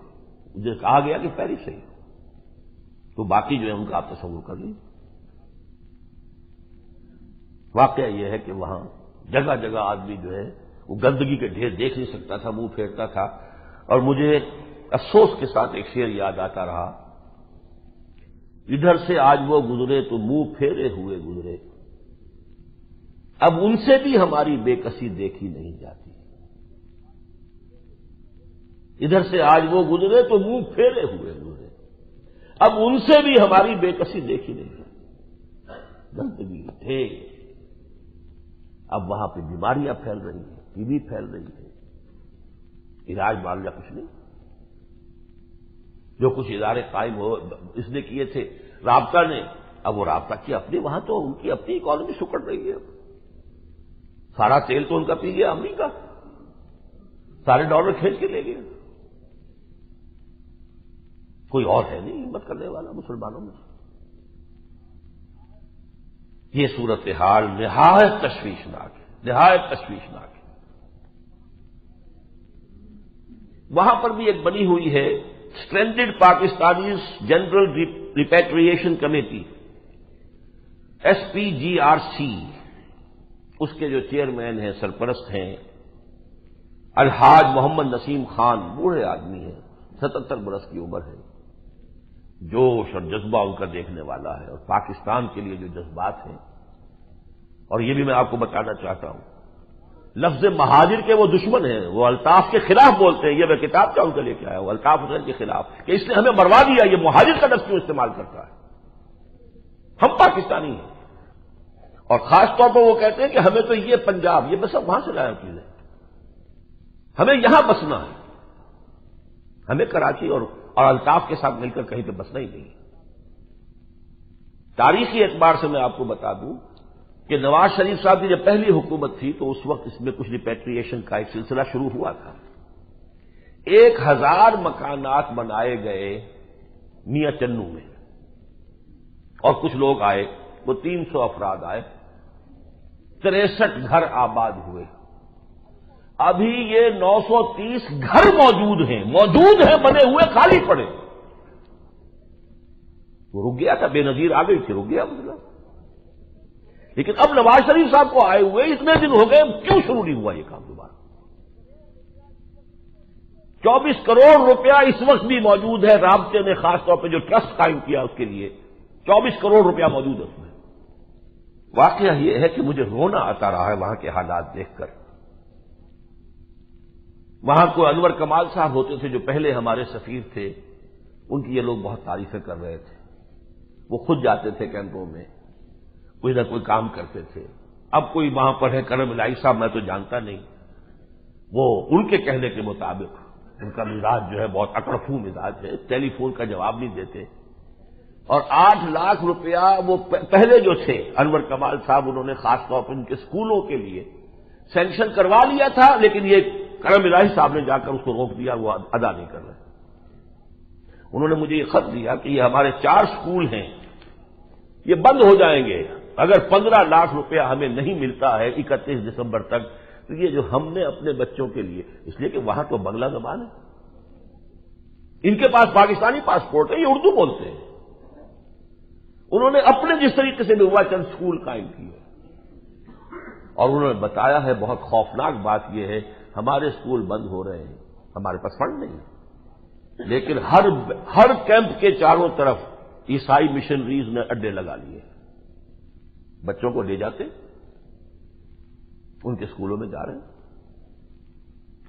مجھے کہا گیا کہ پیرس ہے، تو باقی جو ہے ان کا آپ تصور کر لیجیے۔ واقعہ یہ ہے کہ وہاں جگہ جگہ آدمی جو ہے وہ گندگی کے ڈھیر دیکھ نہیں سکتا تھا، منہ پھیرتا تھا، اور مجھے افسوس کے ساتھ ایک شعر یاد آتا رہا، ادھر سے آج وہ گزرے تو منہ پھیرے ہوئے گزرے، اب ان سے بھی ہماری بے کسی دیکھی نہیں جاتی۔ ادھر سے آج وہ گزرے تو منہ پھیرے ہوئے گزرے، اب ان سے بھی ہماری بے کسی دیکھی نہیں جاتی۔ گندگی تھے، اب وہاں پہ بیماریاں پھیل رہی ہیں، ٹی بی پھیل رہی ہے، علاج معالجہ کچھ نہیں۔ جو کچھ ادارے قائم ہو اس نے کیے تھے رابطہ نے، اب وہ رابطہ کی اپنی، وہاں تو ان کی اپنی اکانومی سکڑ رہی ہے، سارا تیل تو ان کا پی گیا امریکہ، سارے ڈالر کھینچ کے لے گئے، کوئی اور ہے نہیں ہمت کرنے والا مسلمانوں میں۔ یہ صورتحال نہایت تشویشناک ہے، نہایت تشویشناک ہے۔ وہاں پر بھی ایک بنی ہوئی ہے stranded Pakistanis general repatriation committee, SPGRC، اس کے جو چیئرمین ہیں، سرپرست ہیں الحاج محمد نسیم خان، بوڑھے آدمی ہیں، 77 برس کی عمر ہے، جوش اور جذبہ ان کا دیکھنے والا ہے، اور پاکستان کے لیے جو جذبات ہیں۔ اور یہ بھی میں آپ کو بتانا چاہتا ہوں، لفظ مہاجر کے وہ دشمن ہیں، وہ الطاف کے خلاف بولتے ہیں، یہ میں کتاب چاہوں کے لے کے آیا ہوں الطاف حسین کے خلاف، کہ اس نے ہمیں مروا دیا، یہ مہاجر کا لفظ کیوں استعمال کرتا ہے؟ ہم پاکستانی ہیں۔ اور خاص طور پر وہ کہتے ہیں کہ ہمیں تو یہ پنجاب، یہ بس اب وہاں سے لایا چیزیں، ہمیں یہاں بسنا ہے، ہمیں کراچی اور الطاف کے ساتھ مل کر کہیں پہ بسنا ہی نہیں۔ تاریخی اعتبار سے میں آپ کو بتا دوں کہ نواز شریف صاحب کی جب پہلی حکومت تھی تو اس وقت اس میں کچھ ریپیٹریشن کا ایک سلسلہ شروع ہوا تھا۔ 1000 مکانات بنائے گئے میاں چنو میں، اور کچھ لوگ آئے، وہ 300 افراد آئے، 63 گھر آباد ہوئے۔ ابھی یہ 930 گھر موجود ہیں بنے ہوئے، خالی پڑے۔ وہ رک گیا تھا، بے نظیر آ گئی تھی، رک گیا مطلب۔ لیکن اب نواز شریف صاحب کو آئے ہوئے اتنے دن ہو گئے، کیوں شروع نہیں ہوا یہ کام دوبارہ؟ 24 کروڑ روپیہ اس وقت بھی موجود ہے، رابطے نے خاص طور پہ جو ٹرسٹ قائم کیا اس کے لیے 24 کروڑ روپیہ موجود ہے اس میں۔ واقعہ یہ ہے کہ مجھے رونا آتا رہا ہے وہاں کے حالات دیکھ کر۔ وہاں کوئی انور کمال صاحب ہوتے تھے جو پہلے ہمارے سفیر تھے، ان کی یہ لوگ بہت تعریفیں کر رہے تھے، وہ خود جاتے تھے کیمپوں میں، کوئی نہ کوئی کام کرتے تھے۔ اب کوئی وہاں پر ہے کرم الہی صاحب، میں تو جانتا نہیں، وہ ان کے کہنے کے مطابق ان کا مزاج جو ہے بہت اکڑفو مزاج ہے، ٹیلی فون کا جواب نہیں دیتے، اور 8 لاکھ روپیہ وہ پہلے جو تھے انور کمال صاحب، انہوں نے خاص طور پر ان کے اسکولوں کے لیے سینکشن کروا لیا تھا، لیکن یہ کرم الہی صاحب نے جا کر اس کو روک دیا، وہ ادا نہیں کر رہے۔ انہوں نے مجھے یہ خط دیا کہ یہ ہمارے 4 اسکول ہیں، یہ بند ہو جائیں گے اگر 15 لاکھ روپیہ ہمیں نہیں ملتا ہے 31 دسمبر تک، تو یہ جو ہم نے اپنے بچوں کے لیے، اس لیے کہ وہاں تو بنگلہ زبان ہے، ان کے پاس پاکستانی پاسپورٹ ہے، یہ اردو بولتے ہیں۔ انہوں نے اپنے جس طریقے سے بھی ہوا چند اسکول قائم کیے، اور انہوں نے بتایا ہے بہت خوفناک بات یہ ہے، ہمارے اسکول بند ہو رہے ہیں، ہمارے پاس فنڈ نہیں ہے، لیکن ہر کیمپ کے چاروں طرف عیسائی مشنریز نے اڈے لگا لیے، بچوں کو لے جاتے ان کے اسکولوں میں جا رہے ہیں،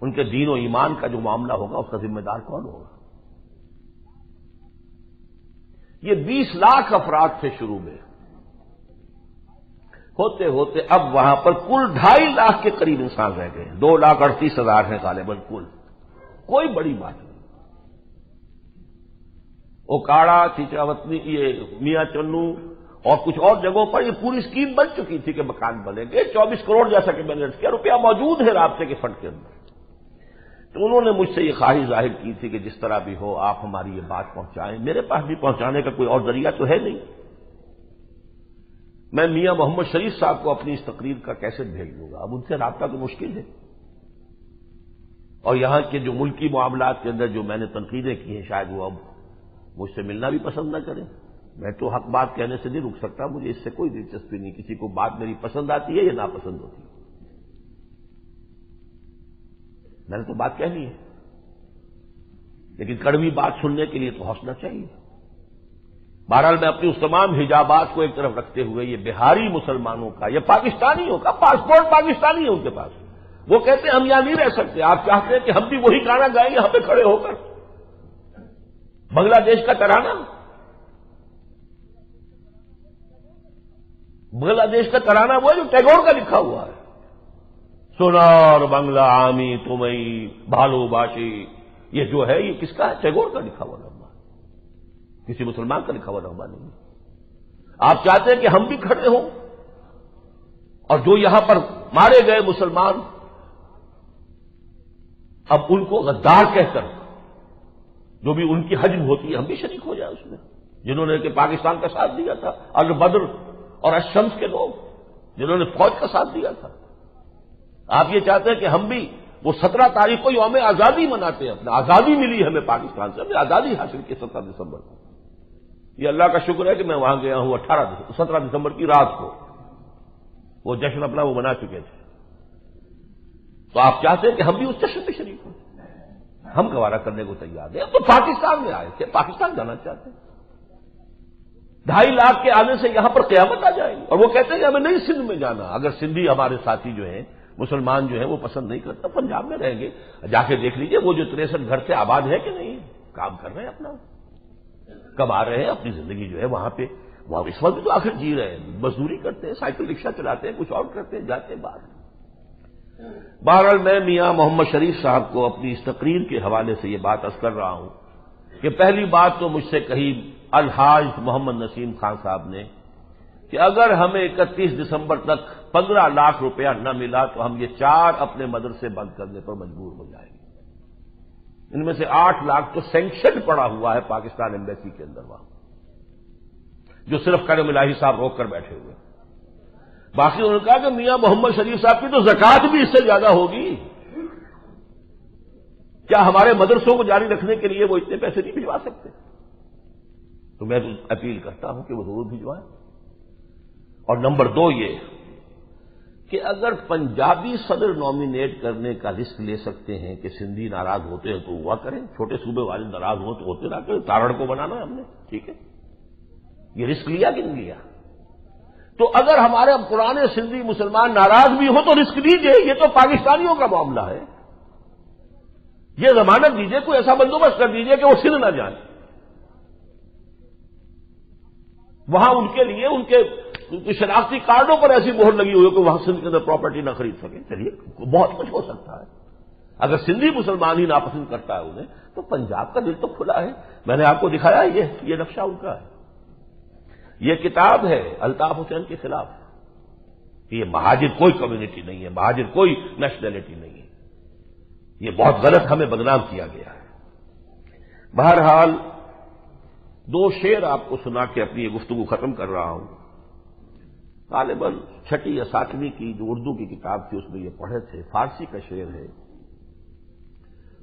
ان کے دین و ایمان کا جو معاملہ ہوگا اس کا ذمہ دار کون ہوگا؟ یہ 20 لاکھ افراد تھے شروع میں، ہوتے ہوتے اب وہاں پر کل 2.5 لاکھ کے قریب انسان رہ گئے، 2,38,000 ہیں غالباً کل، کوئی بڑی بات نہیں۔ اوکاڑا، چیچاوتنی، یہ میاں چنو اور کچھ اور جگہوں پر یہ پوری اسکیم بن چکی تھی کہ مکان بنے گے، 24 کروڑ جیسا کہ میں نے کیا روپیہ موجود ہے رابطے کے فنڈ کے اندر۔ تو انہوں نے مجھ سے یہ خواہش ظاہر کی تھی کہ جس طرح بھی ہو آپ ہماری یہ بات پہنچائیں، میرے پاس بھی پہنچانے کا کوئی اور ذریعہ تو ہے نہیں، میں میاں محمد شریف صاحب کو اپنی اس تقریر کا کیسے بھیج دوں گا؟ اب ان سے رابطہ تو مشکل ہے، اور یہاں کے جو ملکی معاملات کے اندر جو میں نے تنقیدیں کی ہیں شاید وہ اب مجھ سے ملنا بھی پسند نہ کریں۔ میں تو حق بات کہنے سے نہیں رک سکتا، مجھے اس سے کوئی دلچسپی نہیں، کسی کو بات میری پسند آتی ہے یا ناپسند ہوتی ہے، میں نے تو بات کہنی ہے۔ لیکن کڑوی بات سننے کے لیے تو حوصلہ چاہیے۔ بہرحال میں اپنی اس تمام حجابات کو ایک طرف رکھتے ہوئے یہ بہاری مسلمانوں کا، یہ پاکستانیوں کا پاسپورٹ پاکستانی ہے ان کے پاس، وہ کہتے ہیں ہم یہاں نہیں رہ سکتے، آپ چاہتے ہیں کہ ہم بھی وہی گانا گائیں یہاں پہ کھڑے ہو کر، بنگلہ دیش کا ترانہ، بنگلہ دیش کا ترانہ وہ ہے جو ٹیگور کا لکھا ہوا ہے، سونار بنگلہ عامی تمہیں بھالو باشی، یہ جو ہے یہ کس کا ہے؟ ٹیگور کا لکھا ہوا نغمہ، کسی مسلمان کا لکھا ہوا نغمہ نہیں۔ آپ چاہتے ہیں کہ ہم بھی کھڑے ہوں اور جو یہاں پر مارے گئے مسلمان اب ان کو غدار کہہ کر جو بھی ان کی حجم ہوتی ہے ہم بھی شریک ہو جائیں اس میں، جنہوں نے کہ پاکستان کا ساتھ دیا تھا، البدر اور الشمس کے لوگ جنہوں نے فوج کا ساتھ دیا تھا۔ آپ یہ چاہتے ہیں کہ ہم بھی وہ 17 تاریخ کو یوم آزادی مناتے ہیں، اپنا آزادی ملی ہمیں پاکستان سے، ہم نے آزادی حاصل کی 17 دسمبر کو، یہ اللہ کا شکر ہے کہ میں وہاں گیا ہوں 17 دسمبر کی رات کو، وہ جشن اپنا وہ منا چکے تھے، تو آپ چاہتے ہیں کہ ہم بھی اس جشن میں شریک ہوں، ہم گوارا کرنے کو تیار ہیں، تو پاکستان میں آئے تھے، پاکستان جانا چاہتے ہیں، 2.5 لاکھ کے آنے سے یہاں پر قیامت آ جائے گی، اور وہ کہتے ہیں کہ ہمیں نہیں سندھ میں جانا، اگر سندھی ہمارے ساتھی جو ہیں مسلمان جو ہیں وہ پسند نہیں کرتا، پنجاب میں رہیں گے، جا کے دیکھ لیجئے وہ جو 63 گھر سے آباد ہے کہ نہیں، کام کر رہے ہیں اپنا، کما رہے ہیں اپنی زندگی جو ہے وہاں پہ، وہ اس وقت بھی تو آخر جی رہے ہیں، مزدوری کرتے ہیں، سائیکل رکشہ چلاتے ہیں، کچھ اور کرتے ہیں، جاتے ہیں باہر۔ بہرحال میں میاں محمد شریف صاحب کو اپنی اس تقریر کے حوالے سے یہ بات عرض کر رہا ہوں کہ پہلی بات تو مجھ سے کہی الحاج محمد نسیم خان صاحب نے کہ اگر ہمیں 31 دسمبر تک 15 لاکھ روپیہ نہ ملا تو ہم یہ 4 اپنے مدرسے بند کرنے پر مجبور ہو جائیں گے، ان میں سے 8 لاکھ تو سینکشن پڑا ہوا ہے پاکستان ایمبیسی کے اندر وہاں، جو صرف کرم الہی صاحب روک کر بیٹھے ہوئے، باقی انہوں نے کہا کہ میاں محمد شریف صاحب کی تو زکوٰۃ بھی اس سے زیادہ ہوگی، کیا ہمارے مدرسوں کو جاری رکھنے کے لیے وہ اتنے پیسے نہیں بھجوا سکتے؟ تو میں تو اپیل کرتا ہوں کہ وہ ضرور بھجوائیں۔ اور نمبر 2 یہ کہ اگر پنجابی صدر نامینیٹ کرنے کا رسک لے سکتے ہیں کہ سندھی ناراض ہوتے ہیں تو ہوا کریں، چھوٹے صوبے والے ناراض ہوں تو ہوتے نہ کریں، تارڑ کو بنانا ہے ہم نے، ٹھیک ہے، یہ رسک لیا کہ نہیں لیا؟ تو اگر ہمارے پرانے سندھی مسلمان ناراض بھی ہوں تو رسک دیجئے، یہ تو پاکستانیوں کا معاملہ ہے، یہ ضمانت دیجئے، کوئی ایسا بندوبست کر دیجئے کہ وہ سندھ نہ جائیں، وہاں ان کے لیے ان کے شناختی کارڈوں پر ایسی مہر لگی ہوئی ہے کہ وہاں سندھ کے اندر پراپرٹی نہ خرید سکیں، چلیے بہت کچھ ہو سکتا ہے، اگر سندھی مسلمان ہی ناپسند کرتا ہے انہیں تو پنجاب کا دل تو کھلا ہے، میں نے آپ کو دکھایا یہ نقشہ ان کا ہے، یہ کتاب ہے الطاف حسین کے خلاف، یہ مہاجر کوئی کمیونٹی نہیں ہے، مہاجر کوئی نیشنلٹی نہیں ہے، یہ بہت غلط ہمیں بدنام کیا گیا ہے۔ بہرحال 2 شعر آپ کو سنا کے اپنی یہ گفتگو ختم کر رہا ہوں، غالباً 6 یا 7ویں کی جو اردو کی کتاب تھی اس میں یہ پڑھے تھے، فارسی کا شعر ہے،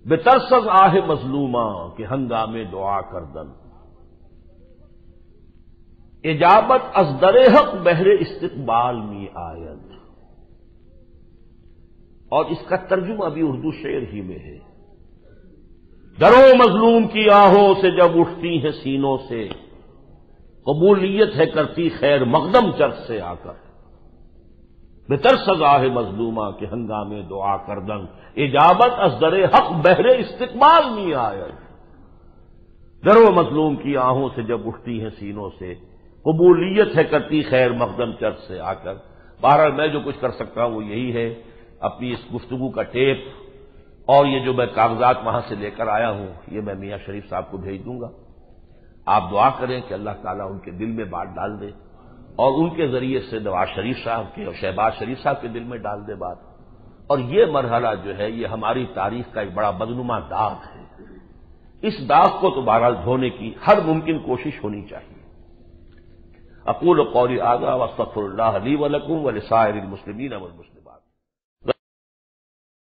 بے ترس از آہ مظلوماں کہ ہنگامے دعا کردن، اجابت از در حق بہر استقبال می آید، اور اس کا ترجمہ بھی اردو شعر ہی میں ہے، درو مظلوم کی آہوں سے جب اٹھتی ہیں سینوں سے، قبولیت ہے کرتی خیر مقدم چرخ سے آ کر، بترس از آہ مظلومہ کے ہنگامے دعا کردن، اجابت از در حق بہر استقبال می آید، درو مظلوم کی آہوں سے جب اٹھتی ہیں سینوں سے، قبولیت ہے کرتی خیر مقدم چرخ سے آ کر۔ بہرحال میں جو کچھ کر سکتا ہوں وہ یہی ہے، اپنی اس گفتگو کا ٹیپ اور یہ جو میں کاغذات وہاں سے لے کر آیا ہوں یہ میں میاں شریف صاحب کو بھیج دوں گا، آپ دعا کریں کہ اللہ تعالیٰ ان کے دل میں بات ڈال دے اور ان کے ذریعے سے نواز شریف صاحب کے اور شہباز شریف صاحب کے دل میں ڈال دے بات، اور یہ مرحلہ جو ہے یہ ہماری تاریخ کا ایک بڑا بدنما داغ ہے، اس داغ کو تو بہرحال دھونے کی ہر ممکن کوشش ہونی چاہیے۔ اقول قولی ھذا واستغفر اللہ لی ولکم ولسائر المسلمین والمسلمات۔